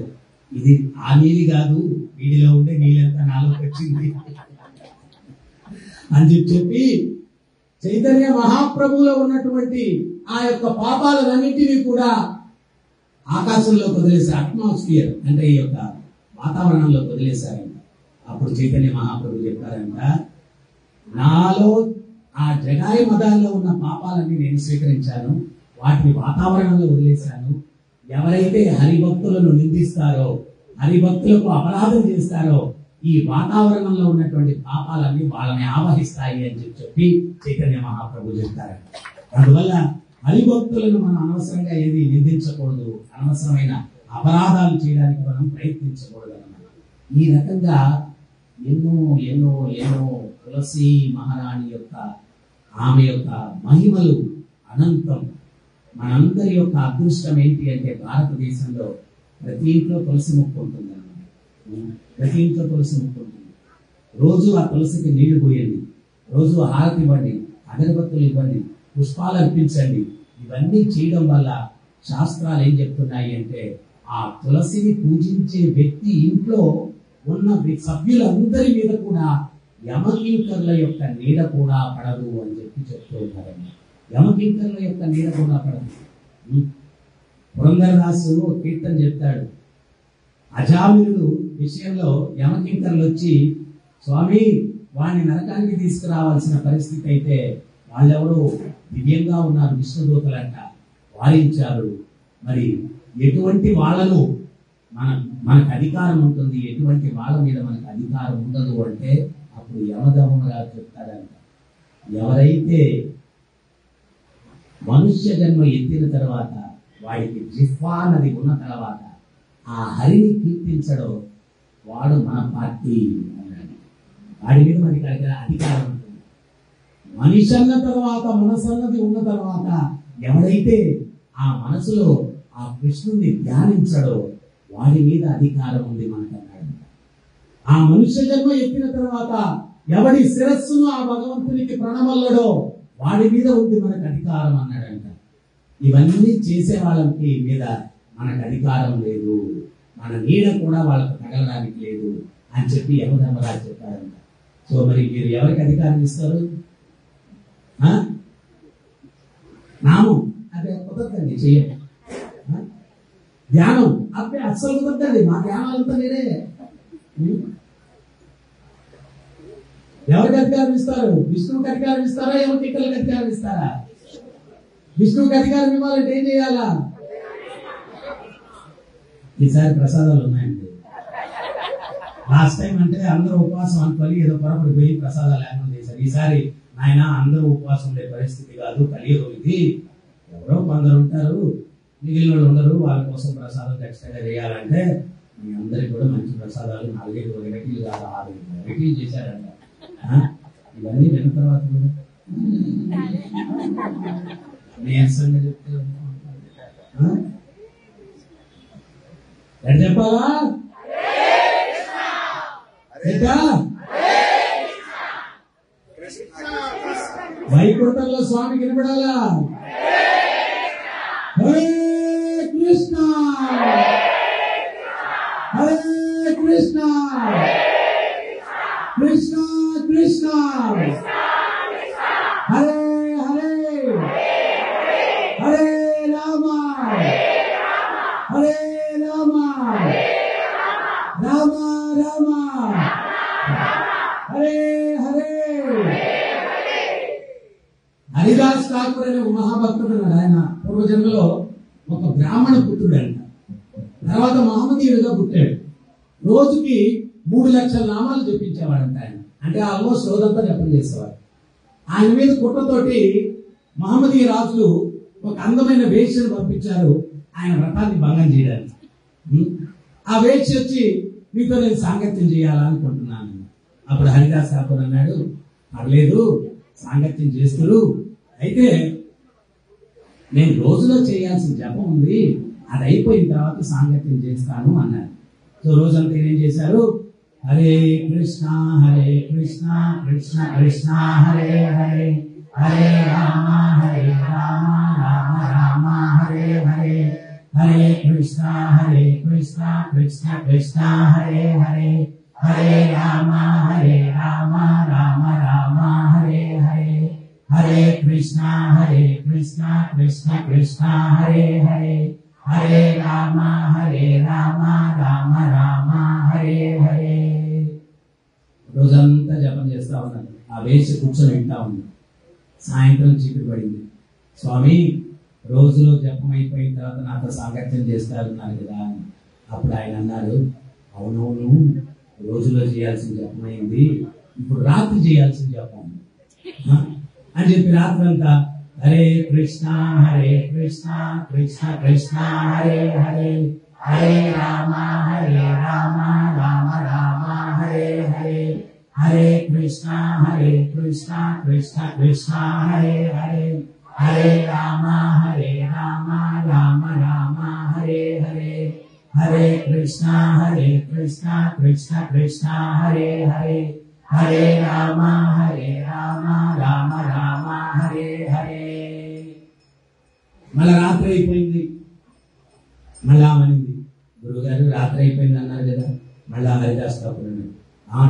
ఇది ఆ నీలి కాదు, వీడిలో ఉండే నీళ్ళంతా నాలోకి వచ్చింది అని చెప్పి చైతన్య మహాప్రభులో ఉన్నటువంటి ఆ యొక్క పాపాలన్నింటినీ కూడా ఆకాశంలో వదిలేశారు. అట్మాస్ఫియర్ అంటే ఈ యొక్క వాతావరణంలో వదిలేశారంట. అప్పుడు చైతన్య మహాప్రభు చెప్పారంట, నాలో ఆ జగాయి మదాల్లో ఉన్న పాపాలన్నీ నేను స్వీకరించాను, వాటిని వాతావరణంలో వదిలేశాను. ఎవరైతే హరిభక్తులను నిందిస్తారో, హరిభక్తులకు అపరాధం చేస్తారో, ఈ వాతావరణంలో ఉన్నటువంటి పాపాలన్నీ వాళ్ళని ఆవహిస్తాయి అని చెప్పి చైతన్య మహాప్రభు చెప్తారు. అందువల్ల హరిభక్తులను మనం అనవసరంగా ఏది నిందించకూడదు, అనవసరమైన అపరాధాలు చేయడానికి మనం ప్రయత్నించకూడదు అన్నమాట. ఈ రకంగా ఎన్నో ఎన్నో ఎన్నో తులసి మహారాణి యొక్క, ఆమె యొక్క మహిమలు అనంతం. మనందరి యొక్క అదృష్టం ఏంటి అంటే, భారతదేశంలో ప్రతి ఇంట్లో తులసి మొక్క ఉంటుంది అన్నమాట. ప్రతి ఇంట్లో తులసి మొక్క ఉంటుంది. రోజు ఆ తులసికి నీళ్లు పోయండి, రోజు హారతి ఇవ్వండి, అగరబత్తులు ఇవ్వండి, పుష్పాలు అర్పించండి. ఇవన్నీ చేయడం వల్ల శాస్త్రాలు ఏం చెప్తున్నాయి అంటే, ఆ తులసిని పూజించే వ్యక్తి ఇంట్లో ఉన్న సభ్యులందరి మీద కూడా యమకింకర్ల యొక్క నీడ కూడా పడదు అని చెప్తూ ఉంటారండి. యమకింకర్ల యొక్క నీడ కూడా పడదు. పురంధరదాసు కీర్తన చెప్తాడు, అజామినుడు విషయంలో యమకింకర్లు వచ్చి స్వామి వాడిని నరకానికి తీసుకురావాల్సిన పరిస్థితి అయితే వాళ్ళెవరో దివ్యంగా ఉన్నారు, విష్ణుదూతలంట, వారించారు. మరి ఎటువంటి వాళ్ళను మనకు అధికారం ఉంటుంది, ఎటువంటి వాళ్ళ మీద మనకు అధికారం ఉండదు అంటే అప్పుడు యమధర్మరాజు చెప్తాడంట, ఎవరైతే మనుష్య జన్మ ఎత్తిన తర్వాత వాడికి జిహ్వా నది ఉన్న తర్వాత ఆ హరిని కీర్తించడో వాడు మన పార్టీ అన్నాడు. వాడి మీద మనకి అధికారం ఉంటుంది. మనిషి అన్న తర్వాత మనసు అన్నది ఉన్న తర్వాత ఎవరైతే ఆ మనసులో ఆ కృష్ణుని ధ్యానించడో వాడి మీద అధికారం ఉంది మనకన్నాడు. ఆ మనుష్య జన్మ ఎత్తిన తర్వాత ఎవడి శిరస్సును ఆ భగవంతునికి ప్రణమల్లడో వాడి మీద ఉంది మనకు అధికారం అన్నాడంట. ఇవన్నీ చేసే వాళ్ళకి మీద మనకు అధికారం లేదు, మన నీడ కూడా వాళ్ళకు తగలడానికి లేదు అని చెప్పి యమధర్మరాజు చెప్పారంట. సో మరి మీరు ఎవరికి అధికారం ఇస్తారు? నామం అదే కుదరదండి, చెయ్యండి. ధ్యానం అబ్బే అస్సలు కుదరదండి, మా ధ్యానాలంతా నేనే. ఎవరికి అధికారం ఇస్తారు? విష్ణువుకి అధికారం ఇస్తారా, యమకింకర్లకు అధికారం ఇస్తారా? విష్ణువుకి అధికారం ఇవ్వాలంటే ఏం చేయాలా? ఈసారి ప్రసాదాలు ఉన్నాయండి. లాస్ట్ టైం అంటే అందరూ ఉపవాసం అనుకోని ఏదో పొరపడి పోయి ప్రసాదాలు లేకుండా చేశారు. ఈసారి నాయన అందరూ ఉపవాసం ఉండే పరిస్థితి కాదు, కలియుగం ఇది, ఎవరో కొందరు ఉంటారు, మిగిలిన వాళ్ళు ఉండరు, వాళ్ళ కోసం ప్రసాదం ఖచ్చితంగా చేయాలంటే మీ అందరికి కూడా మంచి ప్రసాదాలు 4-5 వెరైటీలు కాదు 6 వెరైటీలు చేశారంట. ఇవన్నీ విన్న తర్వాత కూడా నీరసంగా చెప్తే చెప్పాలా? వైకుంఠంలో స్వామికి వినపడాలా? హరే కృష్ణ హరే కృష్ణ కృష్ణ కృష్ణ హరే హరే హరే రామ హరే రామ రామ రామ హరే హరే. హరిదాస్ ఠాకూర్ అనే ఒక మహాభక్తుడు ఉన్నాడు. ఆయన పూర్వజన్మలో ఒక బ్రాహ్మణ పుత్రుడు అంట. తర్వాత మహమ్మదీయుడిగా పుట్టాడు. రోజుకి 3 లక్షల నామాలు జపించేవాడంట ఆయన. అంటే ఆల్మోస్ట్ రోజంతా జపం చేసేవాడు. ఆయన మీద కుట్రతోటి మహమ్మదీయ రాజులు ఒక అందమైన వేశ్యను పంపించారు ఆయన వ్రతాన్ని భంగం చేయడానికి. ఆ వేశ్య వచ్చి మీతో నేను సాంగత్యం చేయాలా అనుకుంటున్నాను. అప్పుడు హరిదాస్ ఠాకూర్ అన్నాడు, పర్లేదు సాంగత్యం చేస్తారు, అయితే నేను రోజులో చేయాల్సిన జపం ఉంది, అది అయిపోయిన తర్వాత సాంగత్యం చేస్తాను అన్నారు. సో రోజంతా ఏం చేశారు? హరే కృష్ణ కృష్ణ కృష్ణ హరే హరే హరే రామ రామ రామ హరే హరే హరే కృష్ణ కృష్ణ కృష్ణ హరే హరే హరే రామ రామ రామ హరే హరే హరే కృష్ణ కృష్ణ కృష్ణ హరే హరే హరే రామ రామ రామ హరే హరే. రోజంతా జపం చేస్తా ఉన్నాడు. ఆ వేసి కూర్చొని వింటా ఉంది. సాయంత్రం చీకటి పడింది. స్వామి రోజులో జపం అయిపోయిన తర్వాత నాతో సాంగత్యం చేస్తారన్నారు కదా అని. అప్పుడు ఆయన అన్నారు, అవునవును రోజులో చేయాల్సిన జపం అయింది, ఇప్పుడు రాత్రి చేయాల్సిన జపం అని చెప్పి రాత్రంతా హరే కృష్ణ కృష్ణ కృష్ణ హరే హరే హరే రామ రామ రామ హరే హరే హరే కృష్ణ కృష్ణ కృష్ణ హరే హరే హరే రామ రామ రామ హరే హరే హరే కృష్ణ కృష్ణ కృష్ణ హరే హరే హరే రామ రామ రామ హరే హరే. మళ్ళా రాత్రి అయిపోయింది. మళ్ళా అనింది, గురువుగారు రాత్రి అయిపోయింది అన్నారు కదా, మళ్ళా హరిదాస్ ఠాకూర్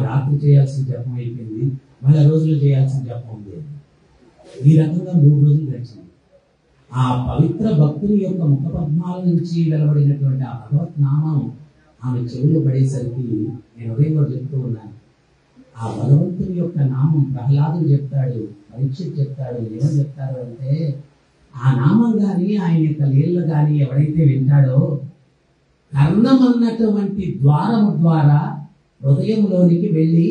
రాత్రి చేయాల్సిన జపం అయిపోయింది, మళ్ళీ రోజులు చేయాల్సిన జపం ఉంది. ఈ రకంగా 3 రోజులు గడిచింది. ఆ పవిత్ర భక్తుని యొక్క ముఖ పద్మాల నుంచి వెలువడినటువంటి ఆ భగవత్ నామం ఆమె చెవులు పడేసరికి నేను ఉదయం కూడా చెప్తూ ఉన్నాను, ఆ భగవంతుని యొక్క నామం ప్రహ్లాదుడు చెప్తాడు, పరీక్షిత్ చెప్తాడు. ఏమని చెప్తారు అంటే, ఆ నామం కానీ ఆయన యొక్క లీలలు కానీ ఎవడైతే వింటాడో కర్ణం అన్నటువంటి ద్వారము ద్వారా హృదయంలోనికి వెళ్ళి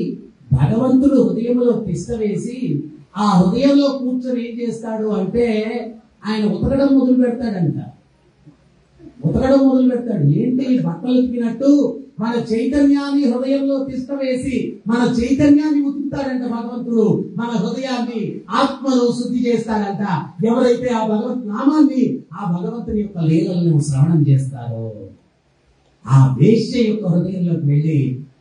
భగవంతుడు హృదయంలో తిష్ట వేసి ఆ హృదయంలో కూర్చొని ఏం చేస్తాడు అంటే ఆయన ఉతకడం మొదలు పెడతాడంట. ఉతకడం మొదలు పెడతాడు. ఏంటి బట్టలు ఉతికినట్టు మన చైతన్యాన్ని హృదయంలో తిష్ట వేసి మన చైతన్యాన్ని ఉతుకుతాడంట భగవంతుడు. మన హృదయాన్ని ఆత్మను శుద్ధి చేస్తాడంట. ఎవరైతే ఆ భగవత్ నామాన్ని ఆ భగవంతుని యొక్క లీలలను శ్రవణం చేస్తారో ఆ వేశ్య యొక్క హృదయంలోకి వెళ్ళి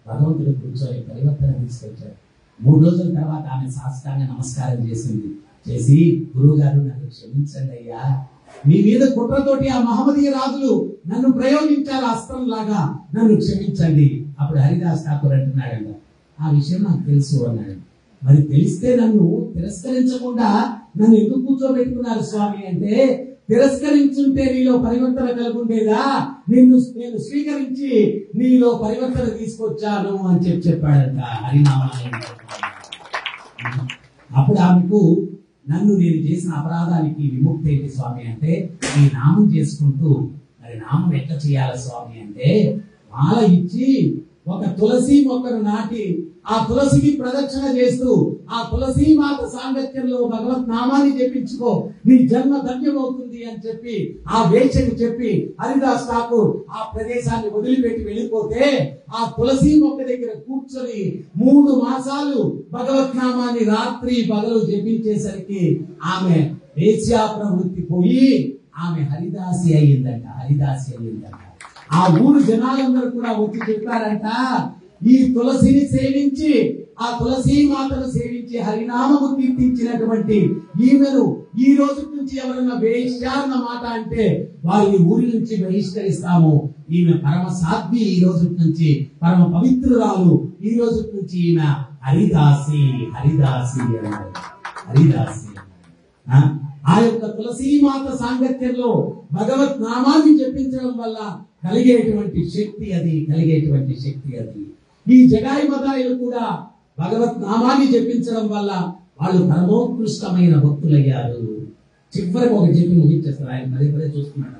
భగవంతుడు కూర్చొని పరివర్తన తీసుకొచ్చాడు. 3 రోజుల తర్వాత ఆమె సాష్టాంగ నమస్కారం చేసి గురువు గారు నన్ను క్షమించండి అయ్యా, మీ మీద కుట్రతోటి ఆ మహమ్మదీయ రాజులు నన్ను ప్రయోగించారు అస్త్రం లాగా, నన్ను క్షమించండి. అప్పుడు హరిదాస్ ఠాకూర్ అంటున్నాడంట, ఆ విషయం నాకు తెలుసు అన్నాడు. మరి తెలిస్తే నన్ను తిరస్కరించకుండా నన్ను ఎందుకు కూర్చోబెట్టుకున్నారు స్వామి అంటే, తిరస్కరించుంటే నీలో పరివర్తన కలుగుండేదా, నేను స్వీకరించి నీలో పరివర్తన తీసుకొచ్చాను అని చెప్పాడంట హరినామాలయం. అప్పుడు ఆమెకు నన్ను నేను చేసిన అపరాధానికి విముక్తి ఏంటి స్వామి అంటే, ఈ నామం చేసుకుంటూ మరి నామం ఎట్లా చేయాలి స్వామి అంటే, మాల ఇచ్చి ఒక తులసి మొక్కను నాటి ఆ తులసికి ప్రదక్షిణ చేస్తూ ఆ తులసి మాత సాంగత్యంలో భగవత్ నామాన్ని జపించుకో, నీ జన్మ ధన్యమవుతుంది అని చెప్పి ఆ వేషకు చెప్పి హరిదాస్ ఠాకూర్ ఆ ప్రదేశాన్ని వదిలిపెట్టి వెళ్ళిపోతే ఆ తులసి మొక్క దగ్గర కూర్చొని 3 మాసాలు భగవత్ నామాన్ని రాత్రి పగలు జపించేసరికి ఆమె వేశ్యా ప్రవృత్తి పోయి ఆమె హరిదాసి అయ్యిందంట. ఆ ఊరు జనాలందరూ కూడా వచ్చి చెప్పారంట, ఈ తులసిని సేవించి ఆ తులసి మాతను సేవించి హరినామము కీర్తించినటువంటి ఈమెను ఈ రోజు నుంచి ఎవరన్నా వేశ్య అన్న మాట అంటే వారిని ఊరి నుంచి బహిష్కరిస్తాము. ఈమె పరమ సాధ్వి, ఈ రోజు నుంచి పరమ పవిత్రురాలు, ఈ రోజు నుంచి ఈమె హరిదాసి అన్నారు. హరిదాసి ఆ యొక్క తులసి మాత సాంగత్యంలో భగవత్ నామాన్ని జపించడం వల్ల కలిగేటువంటి శక్తి అది. ఈ జగాయి మదాయిలు కూడా భగవత్ నామాన్ని జపించడం వల్ల వాళ్ళు పరమోత్కృష్టమైన భక్తులయ్యారు. చివరికి ఒక చెప్పి ముగించేస్తారు. ఆయన పదే చూస్తున్నాడు.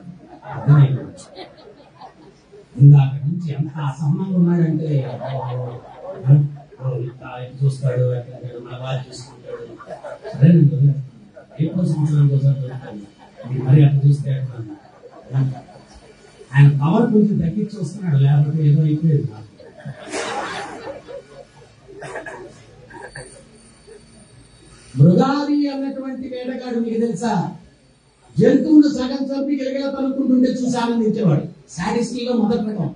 ఇందాక నుంచి ఎంత అసహనంగా ఉన్నాడంటే చూస్తాడు, మన వాళ్ళు చూసుకుంటాడు. సరే నేను ఎప్పుడు సంవత్సరానికి ఒకసారి చూస్తాను, మరి అట్లా చూస్తే ఆయన పవర్ కొంచెం తగ్గించి చూస్తున్నాడు, లేకపోతే ఏదో అయిపోయేది. మృగాది అన్నటువంటి వేటగాడు మీకు తెలుసా, జంతువును సగం చంపి గిలగిలతనుకుంటుంటే చూసి ఆనందించేవాడు. సాడిస్టుల్లో మొదటి రకం.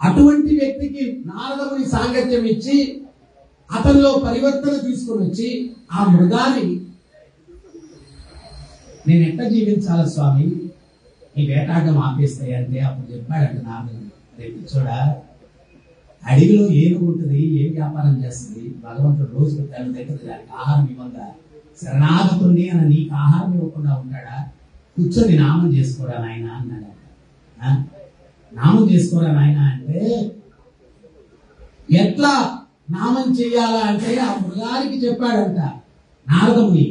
అటువంటి వ్యక్తికి నారదముని సాంగత్యం ఇచ్చి అతనిలో పరివర్తన తీసుకొని వచ్చి ఆ మృగాన్ని నేను ఎట్లా జీవించాలా స్వామి, ఈ వేటాడడం ఆపేస్తాయి అంటే అప్పుడు చెప్పాడంట నారదుడు, రేపు చూడా అడవిలో ఏనుగు ఉంటుంది, ఏం వ్యాపారం చేస్తుంది, భగవంతుడు రోజుకు తను దగ్గర దానికి ఆహారం ఇవ్వగా శరణాగతుణ్ణి అని నీకు ఆహారం ఇవ్వకుండా ఉంటాడా, కూర్చొని నామం చేసుకోరా నాయన అన్నాడు. నామం చేసుకోరా నాయన అంటే ఎట్లా నామం చేయాలా అంటే ఆ మృగానికి చెప్పాడంట నారదముని,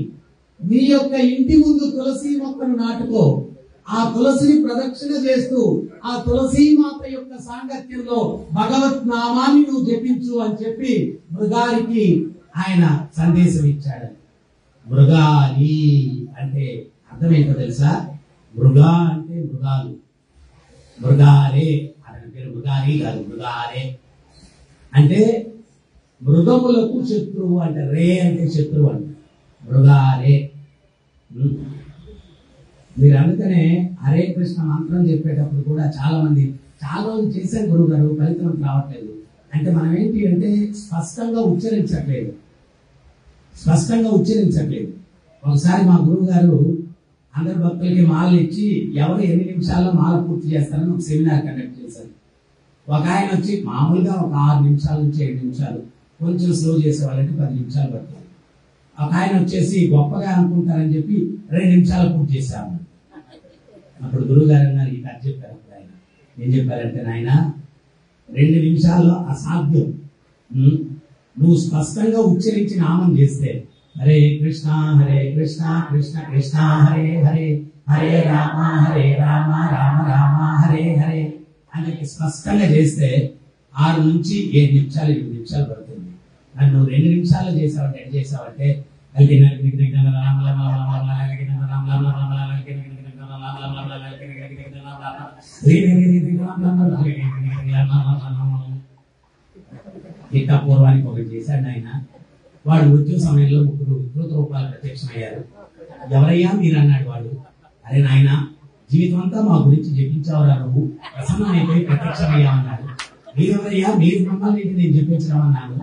నీ యొక్క ఇంటి ముందు తులసి మొక్కను నాటుకో, ఆ తులసిని ప్రదక్షిణ చేస్తూ ఆ తులసి మాత యొక్క సాంగత్యంలో భగవత్ నామాన్ని నువ్వు జపించు అని చెప్పి మృగానికి ఆయన సందేశం ఇచ్చాడు. మృగాలి అంటే అర్థం ఏంటో తెలుసా, మృగా అంటే మృగాలు, మృగాలే అతని పేరు మృగాలి కాదు, మృగాలే అంటే మృగములకు శత్రువు అంటే, రే అంటే శత్రువు అంటే మృగాలే. మీరు అందుకనే హరే కృష్ణ మంత్రం చెప్పేటప్పుడు కూడా చాలా మంది చాలా రోజులు చేశారు గురువు గారు, ఫలితం రావట్లేదు అంటే మనం ఏంటి అంటే స్పష్టంగా ఉచ్చరించట్లేదు. ఒకసారి మా గురువు గారు అందరు భక్తులకి మాలలు ఇచ్చి ఎవరు ఎన్ని నిమిషాల్లో మాల పూర్తి చేస్తారని ఒక సెమినార్ కండక్ట్ చేశారు. ఒక ఆయన వచ్చి మామూలుగా ఒక 6 నిమిషాల నుంచి 7 నిమిషాలు, కొంచెం స్లో చేసేవాళ్ళంటే 10 నిమిషాలు పడుతుంది. ఒక ఆయన వచ్చేసి గొప్పగా అనుకుంటారని చెప్పి 2 నిమిషాలు పూర్తి చేశాము. అప్పుడు గురువు గారు అన్నారు, ఈ కథ చెప్పారు. అప్పుడు ఆయన ఏం చెప్పారంటే, నాయన 2 నిమిషాల్లో అసాధ్యం. నువ్వు స్పష్టంగా ఉచ్చరించి నామం చేస్తే హరే కృష్ణ కృష్ణ కృష్ణ హరే హరే, హరే రామ రామ రామ హరే హరే అని చెప్పి స్పష్టంగా చేస్తే 6 నుంచి 7 నిమిషాలు 7 నిమిషాలు పడుతుంది. నన్ను 2 నిమిషాలు చేసావంటే ఎట్ చేసావంటే ఇట్లా పూర్వానికి ఒకటి చేశాడు ఆయన. వాడు మృత్యు సమయంలో 3 వికృత రూపాలు ప్రత్యక్షమయ్యారు. ఎవరయ్యా మీరు అన్నాడు వాడు. అరే నాయన, జీవితం అంతా మా గురించి జపించావురా, నువ్వు ప్రసన్నమైపోయి ప్రత్యక్షమయ్యా అన్నాడు. మీరెవరయ్యా, మీరు మమ్మల్ని నేను చెప్పించడం అన్నాను.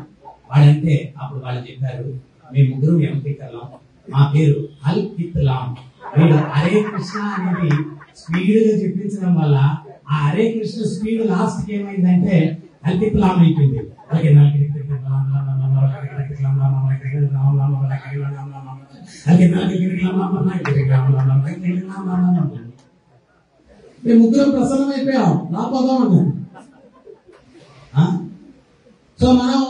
వాడంటే అప్పుడు వాళ్ళు చెప్పారు, మేము 3 ఎంపికలం, మా పేరు అల్ కిత్లాం. వీడు హరే కృష్ణ అనేది స్పీడ్ గా చెప్పించడం వల్ల ఆ హరే కృష్ణ స్పీడ్ లాస్ట్ కి ఏమైందంటే అల్ కిత్లాం అయిపోయింది. మేము 3 ప్రసన్నమైపోయాం, రాపోదాం అన్నాడు. సో మనం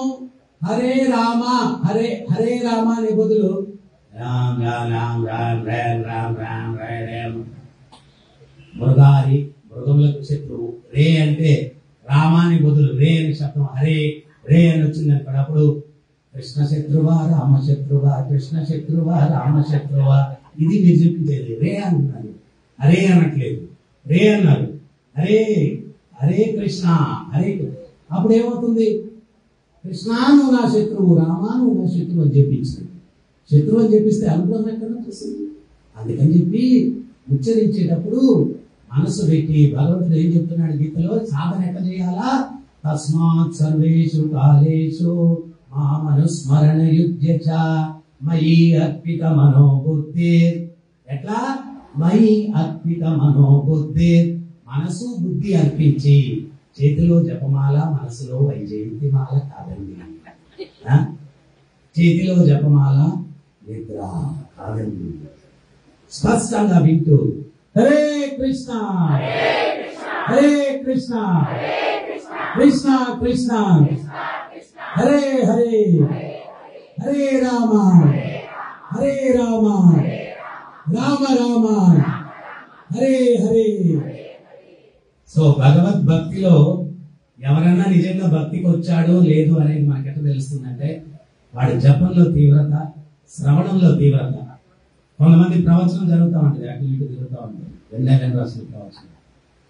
హరే రామ హరే రామ అనే బదులు రామ్ రామ్ రామ్ రామ్ రామ్ రామ్ రామ్ రామ్. మృగారి మృగములకు శత్రువు. రే అంటే రామాని బదులు రే అని శబ్దం, హరే రే అని వచ్చింది అనుకోండి. అప్పుడు కృష్ణ శత్రువా రామ శత్రువా, కృష్ణ శత్రువా రామ శత్రువా. ఇది మీరు చెప్పింది. రే అంటున్నారు, హరే అనట్లేదు, రే అన్నారు. హరే హరే కృష్ణ హరే. అప్పుడు ఏమవుతుంది? కృష్ణాను నా శత్రువు, రామాను నా శత్రువు అని చెప్పించాడు. శత్రువు అని చెప్పిస్తే అనుగ్రహం ఎక్కడ వస్తుంది? అందుకని చెప్పి ఉచ్చరించేటప్పుడు మనసు పెట్టి భగవంతుడు ఏం చెప్తున్నాడు గీతలో, సాధన ఎట్లా చేయాలా? తస్మాత్ సర్వేషు కాలేషు మామనుస్మరణ యుజ్య చ మయి అర్పిత మనోబుద్ధి. ఎట్లా? మయి అర్పిత మనోబుద్ధి. మనసు బుద్ధి అర్పించి, చేతిలో జపమాల మనసులో వైజయంతిమాల కాదండి. చేతిలో జపమాల నిద్ర కాదండి. స్పష్టంగా వింటూ హరే కృష్ణ హరే కృష్ణ కృష్ణ కృష్ణ హరే హరే హరే రామ హరే రామ రామ రామ హరే హరే. సో భగవద్భక్తిలో ఎవరన్నా నిజంగా భక్తికి వచ్చాడో లేదు అనేది మనకెట్లా తెలుస్తుందంటే, వాడి జపంలో తీవ్రత, శ్రవణంలో తీవ్రత. కొంతమంది ప్రవచనం జరుగుతూ ఉంటుంది, అటు ఇటు తిరుగుతూ ఉంటుంది, వెంటనే రాసిన ప్రవచనం,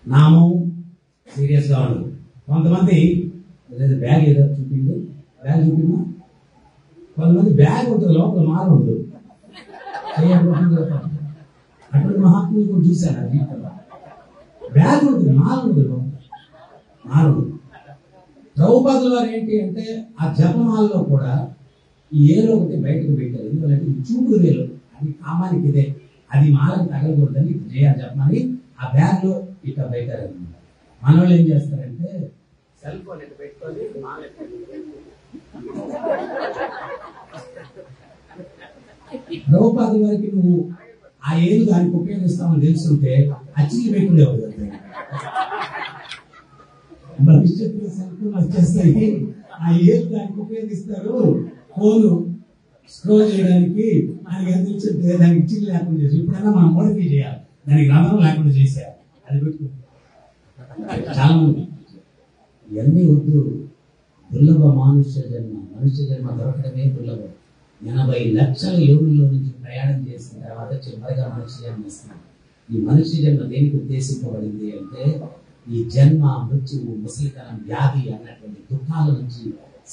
నామం సీరియస్ గా ఉండదు. కొంతమంది బ్యాగ్ ఏదో చూపిండు, బ్యాగ్ చూపిందా. కొంతమంది బ్యాగ్ ఉంటుంది, లోపల మాల ఉండదు, అటువంటి మహాత్ములు కూడా చూశాను. అది బ్యాగ్ ఉంటుంది, మాల ఉండదు, మాల ఉండదు. ప్రభుపాదుల వారు ఏంటి అంటే, ఆ జపమాలలో కూడా ఈ ఏలో ఒకటి బయటకు పెట్టారు. ఎందుకంటే చూపుడు వేలు, అది కామానికి ఇదే, అది మాలకు తగలకూడదని ఇప్పుడు చేయాలి జపమని ఆ బ్యాగ్ లో ఇట్లా పెట్టారు అనమాట. మన వాళ్ళు ఏం చేస్తారంటే సెల్ ఫోన్ ఇట్లా పెట్టుకొని మాల ప్రభుపాదుల వారికి నువ్వు ఆ ఏలు దానికి ఉపయోగిస్తామని తెలుసుంటే అచ్చికి పెట్టుండేవాడు. భవిష్యత్తులో సెల్ ఫోన్ వచ్చేస్తాయి, ఆ ఏలు దానికి ఉపయోగిస్తారు, ఫోన్ స్క్రోల్ చేయడానికి. దానికి ఎంత తెలుసుంటే దానికి చిల్లు లేకుండా చేసి ఇప్పుడైనా మనం మోడిఫై చేయాలి, దానికి రంధ్రం లేకుండా చేసేయాలి. అది పెట్టుకుంటాం చాలా మంది. ఇవన్నీ వద్దు. దుర్లభ మనుష్య జన్మ దొరకడమే దుర్లభం. 80 లక్షల యోగుల్లో నుంచి ప్రయాణం చేసిన తర్వాత చివరిగా మనుష్య జన్మ ఇస్తున్నాం. ఈ మనుష్య జన్మ దేనికి ఉద్దేశింపబడింది అంటే, ఈ జన్మ, మృత్యువు, ముసలితనం, వ్యాధి అన్నటువంటి దుఃఖాల నుంచి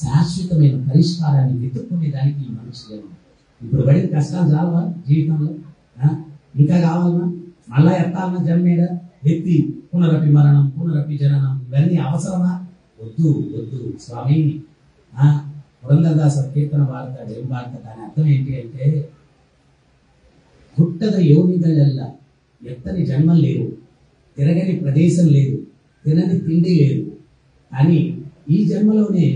శాశ్వతమైన పరిష్కారాన్ని వెతుక్కునే దానికి ఈ మనుష్య జన్మ. ఇప్పుడు పడిన కష్టాలు చాలవా జీవితంలో? ఇంకా కావాలన్నా? మళ్ళా ఎత్తాలన్నా జన్మేడా? ఎత్తి పునరపి మరణం, పునరపి జననం, ఇవన్నీ అవసరమా? వద్దు వద్దు స్వామి. పురంధరదాస కీర్తన వాడతాడు. ఏం వాడతాడు? దాని అర్థం ఏంటి అంటే, పుట్టద యోనిగళ్ళ ఎత్తని జన్మం లేవు, తిరగని ప్రదేశం లేదు, తినని తిండి లేదు, కానీ ఈ జన్మలోనే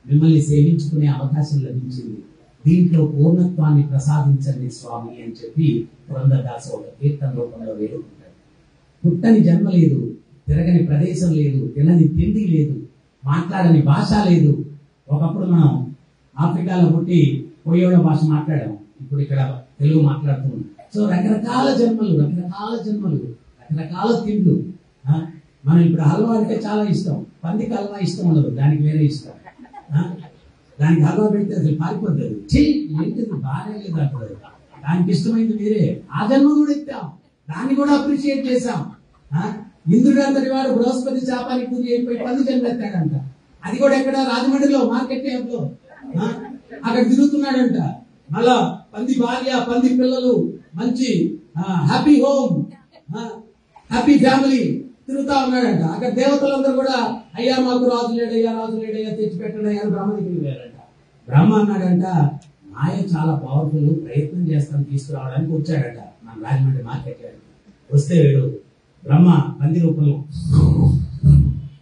మిమ్మల్ని సేవించుకునే అవకాశం లభించింది. దీంట్లో పూర్ణత్వాన్ని ప్రసాదించండి స్వామి అని చెప్పి పురంధరదాస ఒక కీర్తన రూపంలో వేడుకుంటాడు. పుట్టని జన్మ లేదు, తిరగని ప్రదేశం లేదు, తినని తిండి లేదు, మాట్లాడని భాష లేదు. ఒకప్పుడు మనం ఆఫ్రికాలో పుట్టి పోయోడ భాష మాట్లాడాం, ఇప్పుడు ఇక్కడ తెలుగు మాట్లాడుతున్నాం. సో రకరకాల జన్మలు, రకరకాల తిండ్లు. మనం ఇప్పుడు హల్వా అంటే చాలా ఇష్టం, పందికి హల్వా ఇష్టం ఉండదు, దానికి వేరే ఇష్టం. దానికి హల్వా పెడితే అసలు పారిపోతుంది, ఏంటిది బాగా లేదు అంటారు. దానికి ఇష్టమైంది వేరే. ఆ జన్మ కూడా ఎత్తాం, దాన్ని కూడా అప్రిషియేట్ చేశాం. ఇంద్రుడు అంతటి వాడు బృహస్పతి శాపానికి పూజ అయిపోయి పంది జన్మ ఎత్తాడంట. అది కూడా ఎక్కడ? రాజమండ్రిలో మార్కెట్ యాప్ లో అక్కడ తిరుగుతున్నాడంట. మళ్ళా పంది భార్య, పంది పిల్లలు, మంచి హ్యాపీ హోమ్, హ్యాపీ ఫ్యామిలీ తిరుగుతా ఉన్నాడంట. అక్కడ దేవతలందరూ కూడా అయ్యా మాకు రాజు లేడయ్యా తెచ్చిపెట్టండి అయ్యా బ్రహ్మ దగ్గరికి వెళ్ళారంట. బ్రహ్మ అన్నాడంట, మాయ చాలా పవర్ఫుల్, ప్రయత్నం చేస్తాను తీసుకురావడానికి వచ్చాడట మన రాజమండ్రి మార్కెట్ యార్డ్. వస్తే వీడు బ్రహ్మ పంది రూపంలో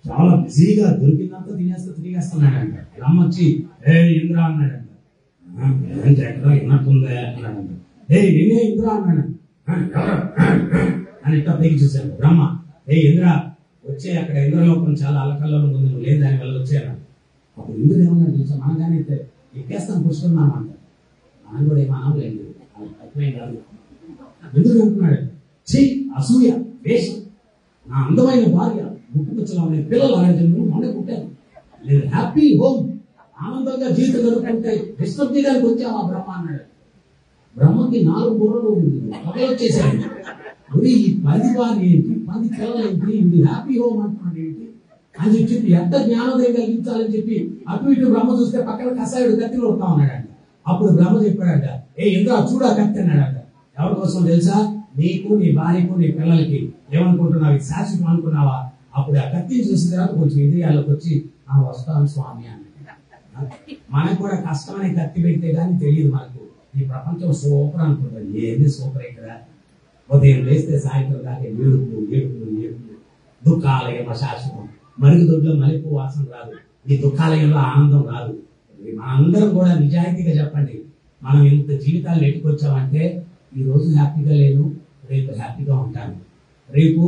చాలా బిజీగా దొరికిందంతా తిరిగేస్తున్నాడంట. బ్రహ్మ వచ్చి ఏ ఇంద్ర అన్నాడంట. ఎక్కడ విన్నట్టుందే అన్నాడంట. నేనే ఇంద్ర అన్నాడు అని ఇట్లా పైకి చూశాను. బ్రహ్మ ఇంద్ర వచ్చే, అక్కడ ఇంద్రలోకం చాలా అలకల్లో ఉంది, నువ్వు లేదు దాని వల్ల వచ్చాను. అప్పుడు ఇంద్రుడు ఏమన్నా చూసా, మనం కానీ ఎక్కేస్తాను పుష్కున్నాం అంట. మనం కూడా ఏమో అనలేదు, తక్కువేం కాదు. ఇంద్రుడు అంటున్నాడు, అసూయ వేషం, నా అందమైన భార్య, ముట్టుకొచ్చులో పిల్లలు ఆరోగ్యం మొన్న పుట్టాను, నేను హ్యాపీ హోమ్, ఆనందంగా జీవితం గడుపుకుంటే డిస్టర్బ్ చేయడానికి వచ్చావా బ్రహ్మ అన్నాడు. బ్రహ్మకి 4 బుర్రలు వచ్చేసాడు. మరి ఈ 10 భార్య ఏంటి, 10 పిల్లలు ఏంటి, ఇది హ్యాపీ హోమ్ అంటున్నాడు ఏంటి అని చెప్పి ఎంత జ్ఞానోదయం కలిగించాలని చెప్పి అటు ఇటు బ్రహ్మ చూస్తే పక్కన కసాయుడు కత్తిలో వస్తా ఉన్నాడంట. అప్పుడు బ్రహ్మ చెప్పాడంట, ఇంద్ర చూడా కత్తి అన్నాడంట. ఎవరి కోసం తెలుసా? నీకు, నీ భార్యకు, నీ పిల్లలకి. ఏమనుకుంటున్నావు, ఇది శాశ్వతం అనుకున్నావా? అప్పుడు ఆ కత్తిని చూసిన తర్వాత కొంచెం ఇంద్రియాల్లోకి వచ్చి వస్తాను స్వామి అన్నాడు. మనకు కూడా కష్టమనే కత్తి పెడితే కానీ తెలియదు మనకు ఈ ప్రపంచం సూపర్ అనుకుంటాం. ఏంది సూపర్ ఇక్కడ? ఉదయం లేస్తే సాయంత్రం దాకా ఏడుపులు, దుఃఖాలయం శాశ్వతం. మరుగుదొడ్లో మల్లెపూ వాసన రాదు, ఈ దుఃఖాలయంలో ఆనందం రాదు. మనందరం కూడా నిజాయితీగా చెప్పండి, మనం ఇంత జీవితాలు నెట్టుకొచ్చామంటే ఈ రోజు హ్యాపీగా లేను, రేపు హ్యాపీగా ఉంటాను, రేపు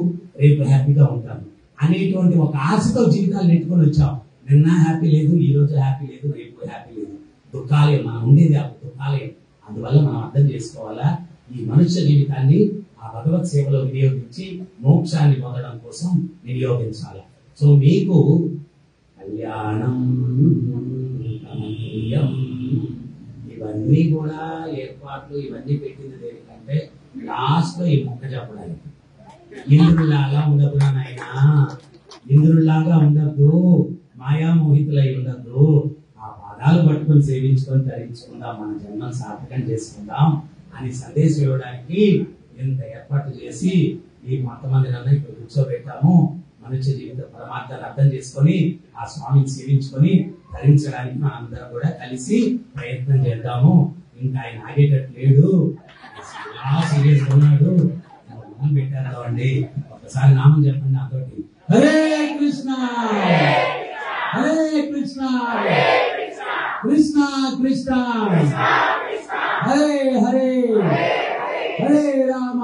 హ్యాపీగా ఉంటాను అనేటువంటి ఒక ఆశతో జీవితాలు నెట్టుకొని వచ్చాం. నిన్న హ్యాపీ లేదు, ఈ రోజు హ్యాపీ లేదు, రేపు హ్యాపీ లేదు. దుఃఖాలయం, మనం ఉండేది ఆ దుఃఖాలయం. అందువల్ల మనం అర్థం చేసుకోవాలా, ఈ మనుష్య జీవితాన్ని ఆ భగవత్ సేవలో వినియోగించి మోక్షాన్ని పొందడం కోసం వినియోగించాలి. సో మీకు కళ్యాణం ఇవన్నీ కూడా ఏర్పాట్లు ఇవన్నీ పెట్టింది దేనికంటే లాస్ట్ లో ఈ మొక్క చెప్పడానికి. ఇంద్రులాగా ఉండదురా నాయనా, ఇంద్రులాగా ఉండద్దు, మాయామోహితులై ఉండద్దు. ఆ పాదాలు పట్టుకొని సేవించుకొని ధరించుకుందాం, మన జన్మను సార్థకం చేసుకుందాం అని సందేశం ఇవ్వడానికి ఇంత ఏర్పాటు చేసి ఈ కొంతమందినన్నా ఇప్పుడు కూర్చోబెట్టాము. మనుష్య జీవిత పరమార్థాలు అర్థం చేసుకొని ఆ స్వామిని సేవించుకొని ధరించడానికి మనందరం కూడా కలిసి ప్రయత్నం చేద్దాము. ఇంకా ఆయన ఆగేటట్టు లేడు, సీరియస్ ఉన్నాడు. మొదలు పెట్టారు అండి. ఒకసారి నామం చెప్పండి నాతోటి, హరే కృష్ణ హరే కృష్ణ కృష్ణ కృష్ణ హరే హరే హరే రామ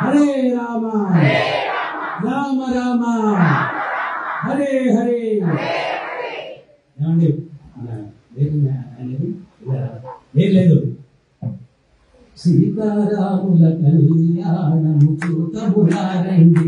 హరే రామ రామ రామ హరే హరే. ఏమండి లేదు, సీతారాముల కళ్యాణము చూతములారండి,